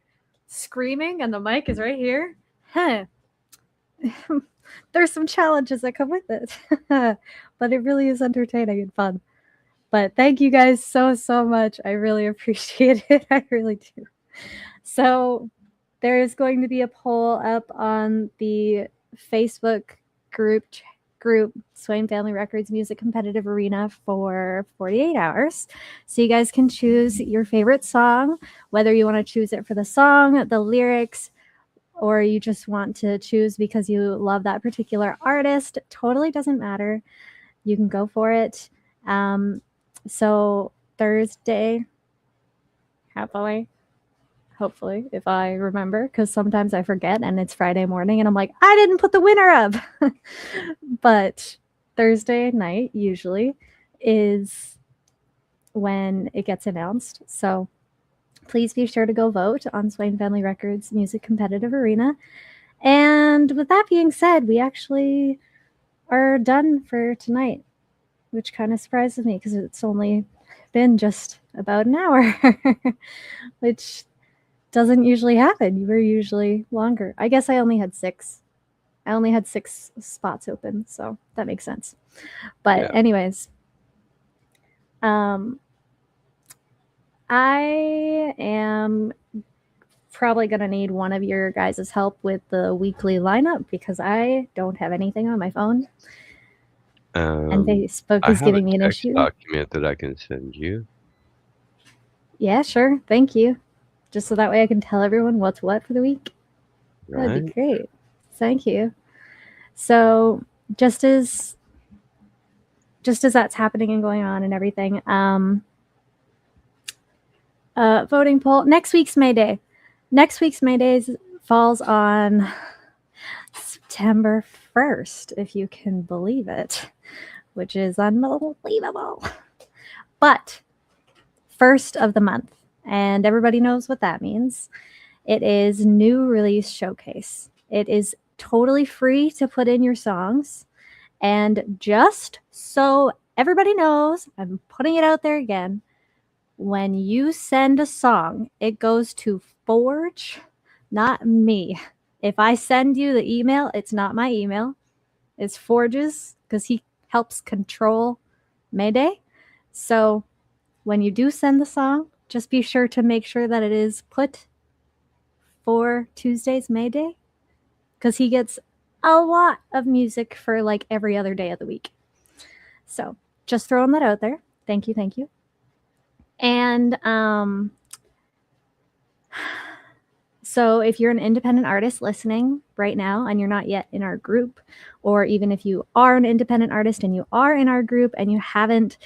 C: screaming and the mic is right here, there's some challenges that come with it. But it really is entertaining and fun. But thank you guys so, so much. I really appreciate it. I really do. So there is going to be a poll up on the Facebook group Swain Family Records Music Competitive Arena for 48 hours. So you guys can choose your favorite song, whether you want to choose it for the song, the lyrics, or you just want to choose because you love that particular artist. Totally doesn't matter. You can go for it. So Thursday, hopefully, if I remember, because sometimes I forget and it's Friday morning and I'm like, I didn't put the winner up. But Thursday night usually is when it gets announced. So please be sure to go vote on Swain Family Records Music Competitive Arena. And with that being said, we actually are done for tonight, which kind of surprises me because it's only been just about an hour, which doesn't usually happen. We're usually longer. I guess I only had 6. I only had 6 spots open, so that makes sense. But
D: Yeah.
C: anyways, I am probably going to need one of your guys' help with the weekly lineup because I don't have anything on my phone. And Facebook is giving me an issue.
D: I have a text document that I can send you.
C: Yeah, sure. Thank you. Just so that way I can tell everyone what's what for the week.
D: Right?
C: That'd be great. Thank you. So just as that's happening and going on and everything, voting poll next week's May Day. Next week's May Day falls on September 1st, if you can believe it, which is unbelievable. But first of the month, and everybody knows what that means. It is New Release Showcase. It is totally free to put in your songs. And just so everybody knows, I'm putting it out there again, when you send a song, it goes to Forge, not me. If I send you the email, it's not my email. It's Forge's because he helps control Mayday. So when you do send the song, just be sure to make sure that it is put for Tuesday's May Day because he gets a lot of music for like every other day of the week. So just throwing that out there. Thank you. Thank you. And so if you're an independent artist listening right now and you're not yet in our group, or even if you are an independent artist and you are in our group and you haven't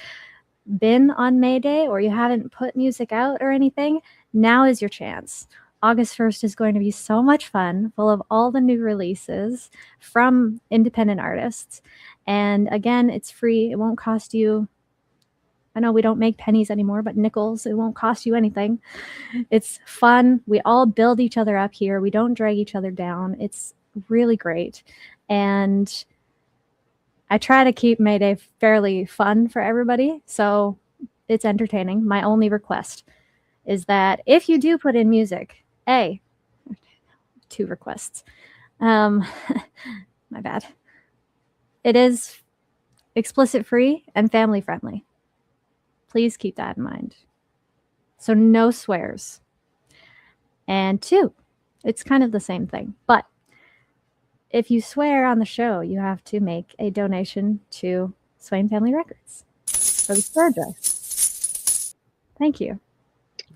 C: been on May Day or you haven't put music out or anything, now is your chance. August 1st is going to be so much fun, full of all the new releases from independent artists. And again, it's free. It won't cost you, I know we don't make pennies anymore, but nickels. It won't cost you anything. It's fun. We all build each other up here. We don't drag each other down. It's really great. And I try to keep May Day fairly fun for everybody, so it's entertaining. My only request is that if you do put in music, 2 requests. My bad. It is explicit free and family friendly. Please keep that in mind. So no swears. And 2, it's kind of the same thing, but if you swear on the show, you have to make a donation to Swain Family Records for the swear jar. Thank you.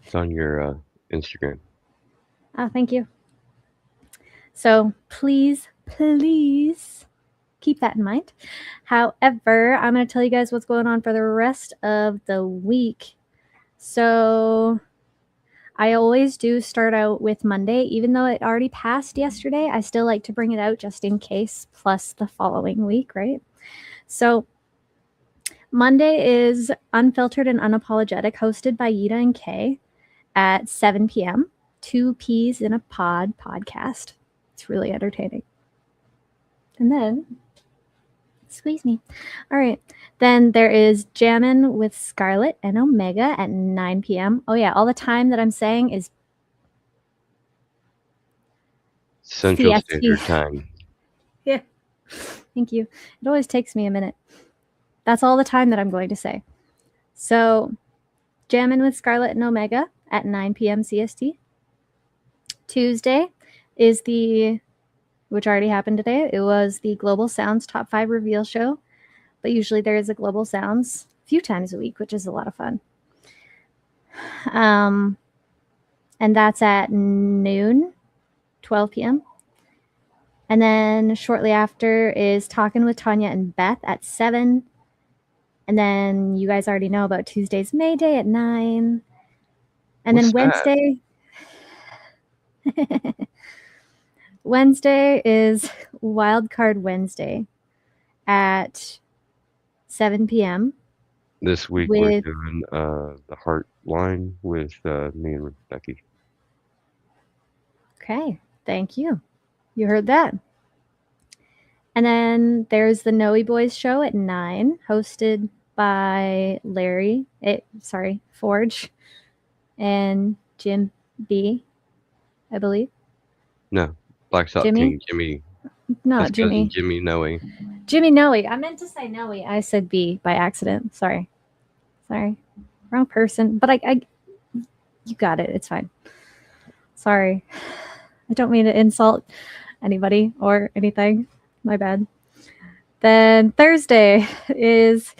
D: It's on your Instagram.
C: Oh, thank you. So please keep that in mind. However, I'm going to tell you guys what's going on for the rest of the week. So I always do start out with Monday, even though it already passed yesterday. I still like to bring it out just in case, plus the following week, right? So Monday is Unfiltered and Unapologetic, hosted by Yida and Kay at 7 p.m. 2 peas in a pod podcast. It's really entertaining. And then, squeeze me. All right. Then there is Jammin' with Scarlett and Omega at 9 p.m. Oh, yeah. All the time that I'm saying is
D: Central
C: CST.
D: Standard Time.
C: Yeah. Thank you. It always takes me a minute. That's all the time that I'm going to say. So, Jammin' with Scarlett and Omega at 9 p.m. CST. Tuesday is which already happened today. It was the Global Sounds Top 5 Reveal Show. But usually there is a Global Sounds a few times a week, which is a lot of fun. And that's at noon, 12 p.m. And then shortly after is Talking with Tanya and Beth at 7. And then you guys already know about Tuesday's May Day at 9. And
D: What's
C: then Wednesday... Wednesday is Wildcard Wednesday at 7 p.m.
D: This week we're doing the Heart line with me and Becky.
C: Okay, thank you. You heard that. And then there's the Noe Boys show at 9, hosted by Forge and Jim B, I believe.
D: No, Black Sock King Jimmy.
C: No, Jimmy.
D: Jimmy Noe.
C: Jimmy Noe. I meant to say Noe. I said B by accident. Sorry. Wrong person. But you got it. It's fine. Sorry. I don't mean to insult anybody or anything. My bad. Then Thursday is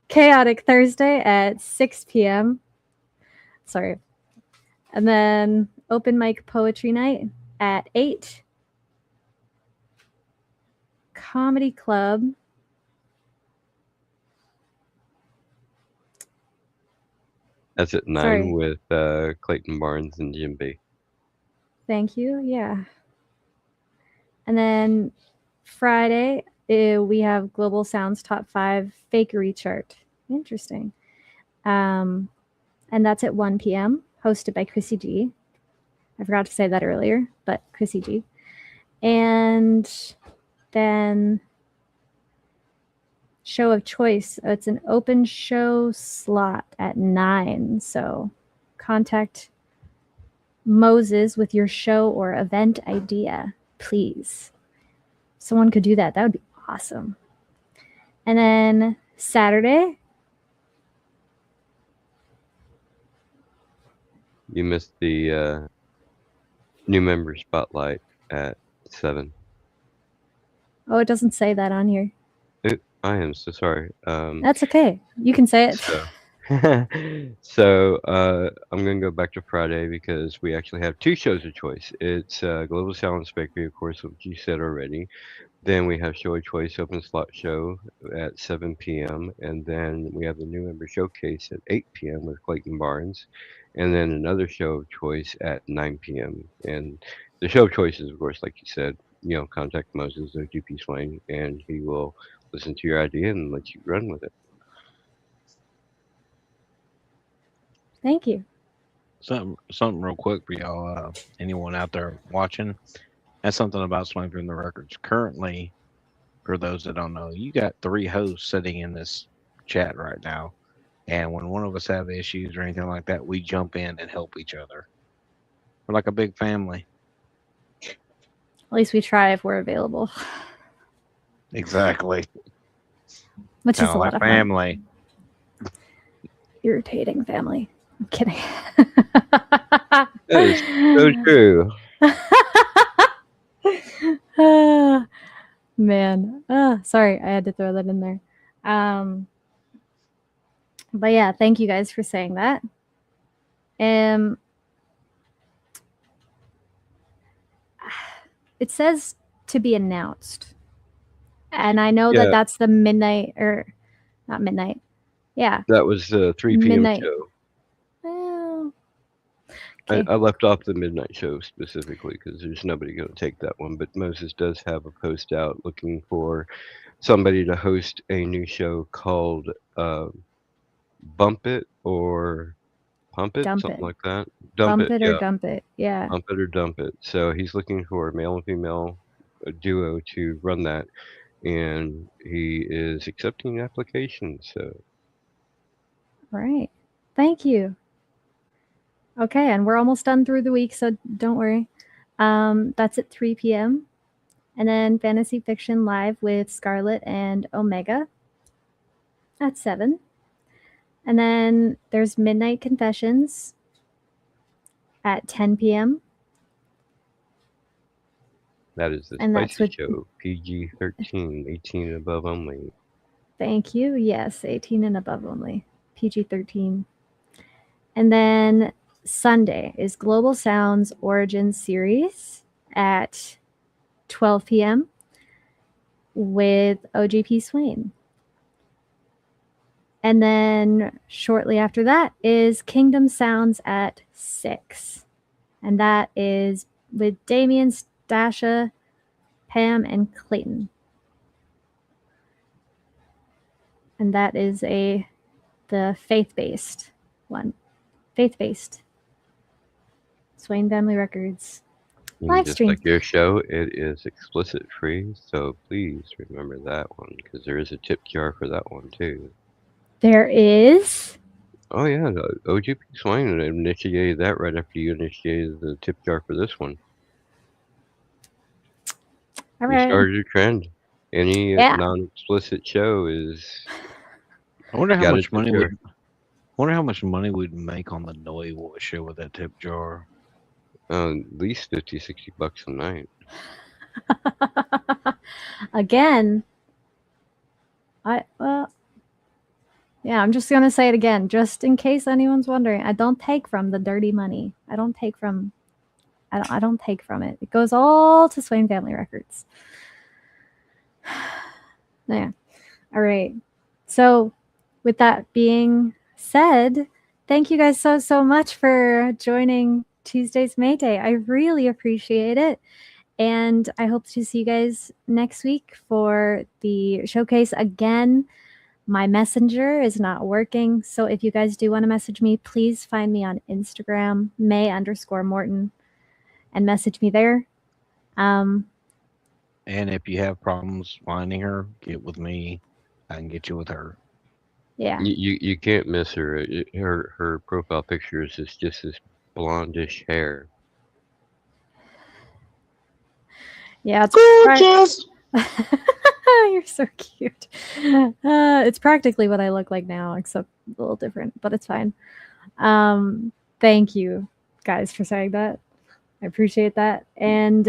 C: Chaotic Thursday at 6 p.m. Sorry. And then Open Mic Poetry Night at 8. Comedy Club.
D: That's at 9 with Clayton Barnes and Jim B.
C: Thank you. Yeah. And then Friday, we have Global Sounds Top 5 Fakery Chart. Interesting. And that's at 1 p.m., hosted by Chrissy G. I forgot to say that earlier, but Chrissy G. And then Show of Choice. It's an open show slot at 9. So contact Moses with your show or event idea, please. If someone could do that, that would be awesome. And then Saturday.
D: You missed the new member spotlight at 7.
C: Oh, it doesn't say that on here.
D: I am so sorry.
C: That's okay. You can say it.
D: So I'm going to go back to Friday because we actually have 2 shows of choice. It's Global Sounds Bakery, of course, which you said already. Then we have Show of Choice Open Slot Show at 7 p.m. And then we have the new member showcase at 8 p.m. with Clayton Barnes. And then another Show of Choice at 9 p.m. And the Show of Choice is, of course, like you said, contact Moses or GP Swain, and he will listen to your idea and let you run with it.
C: Thank you.
H: Something real quick for y'all, anyone out there watching. That's something about Swain from the Records. Currently, for those that don't know, you got 3 hosts sitting in this chat right now. And when one of us have issues or anything like that, we jump in and help each other. We're like a big family.
C: At least we try if we're available.
H: Exactly.
C: Which is a lot of
H: family.
C: Fun. Irritating family. I'm kidding.
D: That is so true.
C: Man. Sorry, I had to throw that in there. But yeah, thank you guys for saying that. It says to be announced. And I know
D: Yeah.
C: that that's the midnight, or not midnight. Yeah.
D: That was the 3 p.m.
C: Midnight.
D: show.
C: Well, okay.
D: I left off the midnight show specifically because there's nobody going to take that one. But Moses does have a post out looking for somebody to host a new show called Bump It or Pump It,
C: Dump
D: something
C: it.
D: like that.
C: Bump it or
D: yeah.
C: dump it. Yeah.
D: Bump It or Dump It. So he's looking for a male and female duo to run that, and he is accepting applications. So
C: Right. Thank you. Okay, and we're almost done through the week, so don't worry. That's at 3 p.m. And then Fantasy Fiction Live with Scarlett and Omega at 7. And then there's Midnight Confessions at 10 p.m.
D: that is the
C: And that's
D: Spicy
C: with-
D: Show, PG-13, 18 and above only.
C: Thank you. Yes, 18 and above only. PG-13. And then Sunday is Global Sounds Origin Series at 12 p.m. with OGP Swain. And then shortly after that is Kingdom Sounds at 6. And that is with Damien, Stasha, Pam, and Clayton. And that is the faith-based one. Faith-based. Swain Family Records. Live
D: Just
C: stream.
D: like your show, it is explicit free, so please remember that one because there is a tip jar for that one too.
C: There is?
D: Oh yeah, the OGP Swain initiated that right after you initiated the tip jar for this one.
C: All
D: You
C: right.
D: started a trend. Any
C: Yeah.
D: non-explicit show is.
H: I wonder how
D: Got
H: much
D: it,
H: money
D: sure.
H: would. Wonder how much money we'd make on the Noi show with that tip jar.
D: At least $50-60 a night.
C: Again, yeah, I'm just gonna say it again, just in case anyone's wondering. I don't take from the dirty money. I don't take from it. It goes all to Swain Family Records. Yeah. All right. So, with that being said, thank you guys so much for joining Tuesday's May Day. I really appreciate it. And I hope to see you guys next week for the showcase again. My messenger is not working. So if you guys do want to message me, please find me on Instagram, May_Moreton, and message me there.
H: And if you have problems finding her, get with me. I can get you with her.
C: Yeah.
D: You can't miss her. Her profile picture is just this blondish hair.
C: Yeah, it's
G: Gorgeous.
C: You're so cute. It's practically what I look like now, except a little different, but it's fine. Thank you guys for saying that. I appreciate that. And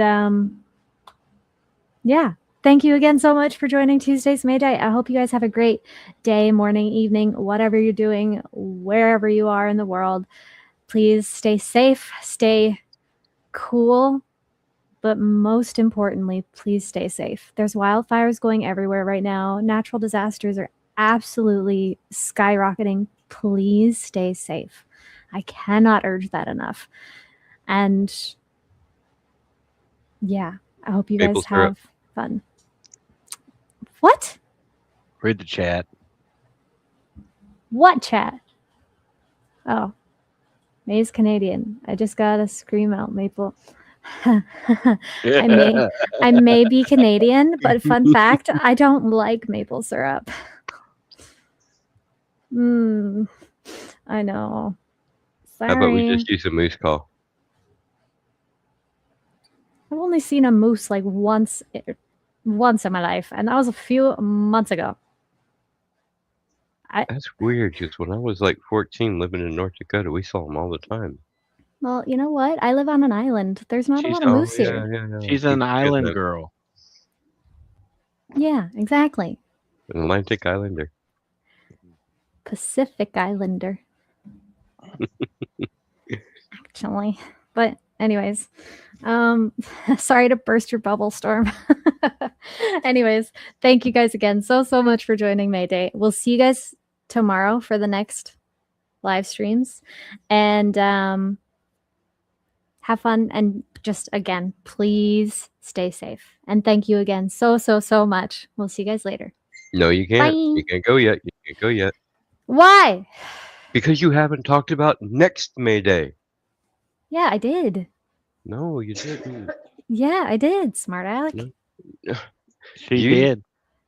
C: yeah, thank you again so much for joining Tuesday's May Day. I hope you guys have a great day, morning, evening, whatever you're doing, wherever you are in the world. Please stay safe, stay cool. But most importantly, please stay safe. There's wildfires going everywhere right now. Natural disasters are absolutely skyrocketing. Please stay safe. I cannot urge that enough. And yeah, I hope you guys
D: Maple syrup.
C: have fun. What?
H: Read the chat.
C: What chat? Oh, May's Canadian. I just got to scream out Maple. I may be Canadian, but fun fact, I don't like maple syrup. I know. Sorry.
D: How about we just use a moose call?
C: I've only seen a moose like once in my life, and that was a few months ago.
D: That's weird, because when I was like 14 living in North Dakota, we saw them all the time.
C: Well, you know what? I live on an island. There's not a lot of moose here.
D: Yeah.
H: She's an island girl.
C: Yeah, exactly.
D: An Atlantic Islander.
C: Pacific Islander. Actually. But anyways, sorry to burst your bubble, Storm. Anyways, thank you guys again so much for joining May Day. We'll see you guys tomorrow for the next live streams, and have fun, and just again, please stay safe, and thank you again so much. We'll see you guys later.
D: No, you can't.
C: Bye.
D: You can't go yet. You can't go yet.
C: Why?
D: Because you haven't talked about next May Day.
C: Yeah, I did.
D: No, you didn't.
C: Yeah, I did, smart aleck.
D: No.
H: She did.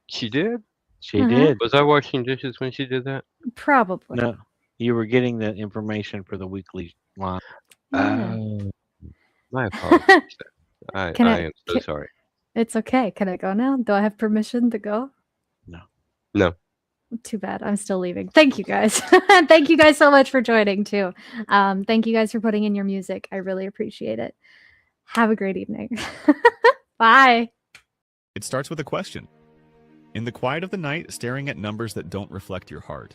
D: She did?
H: She did.
D: Was I washing dishes when she did that?
C: Probably.
H: No, you were getting the information for the weekly line.
C: Yeah.
D: My apologies. I am so sorry.
C: It's okay. Can I go now? Do I have permission to go?
D: No.
C: Too bad. I'm still leaving. Thank you guys. Thank you guys so much for joining too. Thank you guys for putting in your music. I really appreciate it. Have a great evening. Bye.
I: It starts with a question. In the quiet of the night, staring at numbers that don't reflect your heart.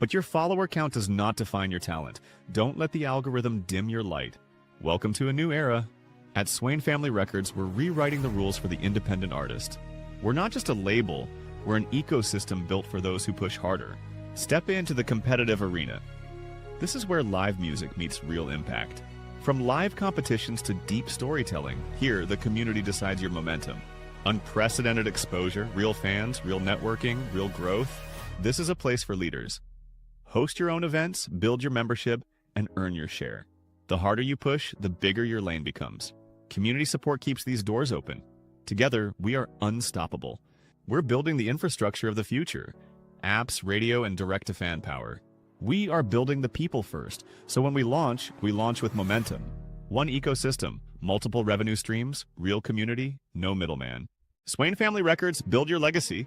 I: But your follower count does not define your talent. Don't let the algorithm dim your light. Welcome to a new era. At Swain Family Records, we're rewriting the rules for the independent artist. We're not just a label, we're an ecosystem built for those who push harder. Step into the competitive arena. This is where live music meets real impact. From live competitions to deep storytelling, here the community decides your momentum. Unprecedented exposure, real fans, real networking, real growth. This is a place for leaders. Host your own events, build your membership, and earn your share. The harder you push, the bigger your lane becomes. Community support keeps these doors open. Together, we are unstoppable. We're building the infrastructure of the future. Apps, radio, and direct-to-fan power. We are building the people first, so when we launch with momentum. One ecosystem, multiple revenue streams, real community, no middleman. Swain Family Records, build your legacy.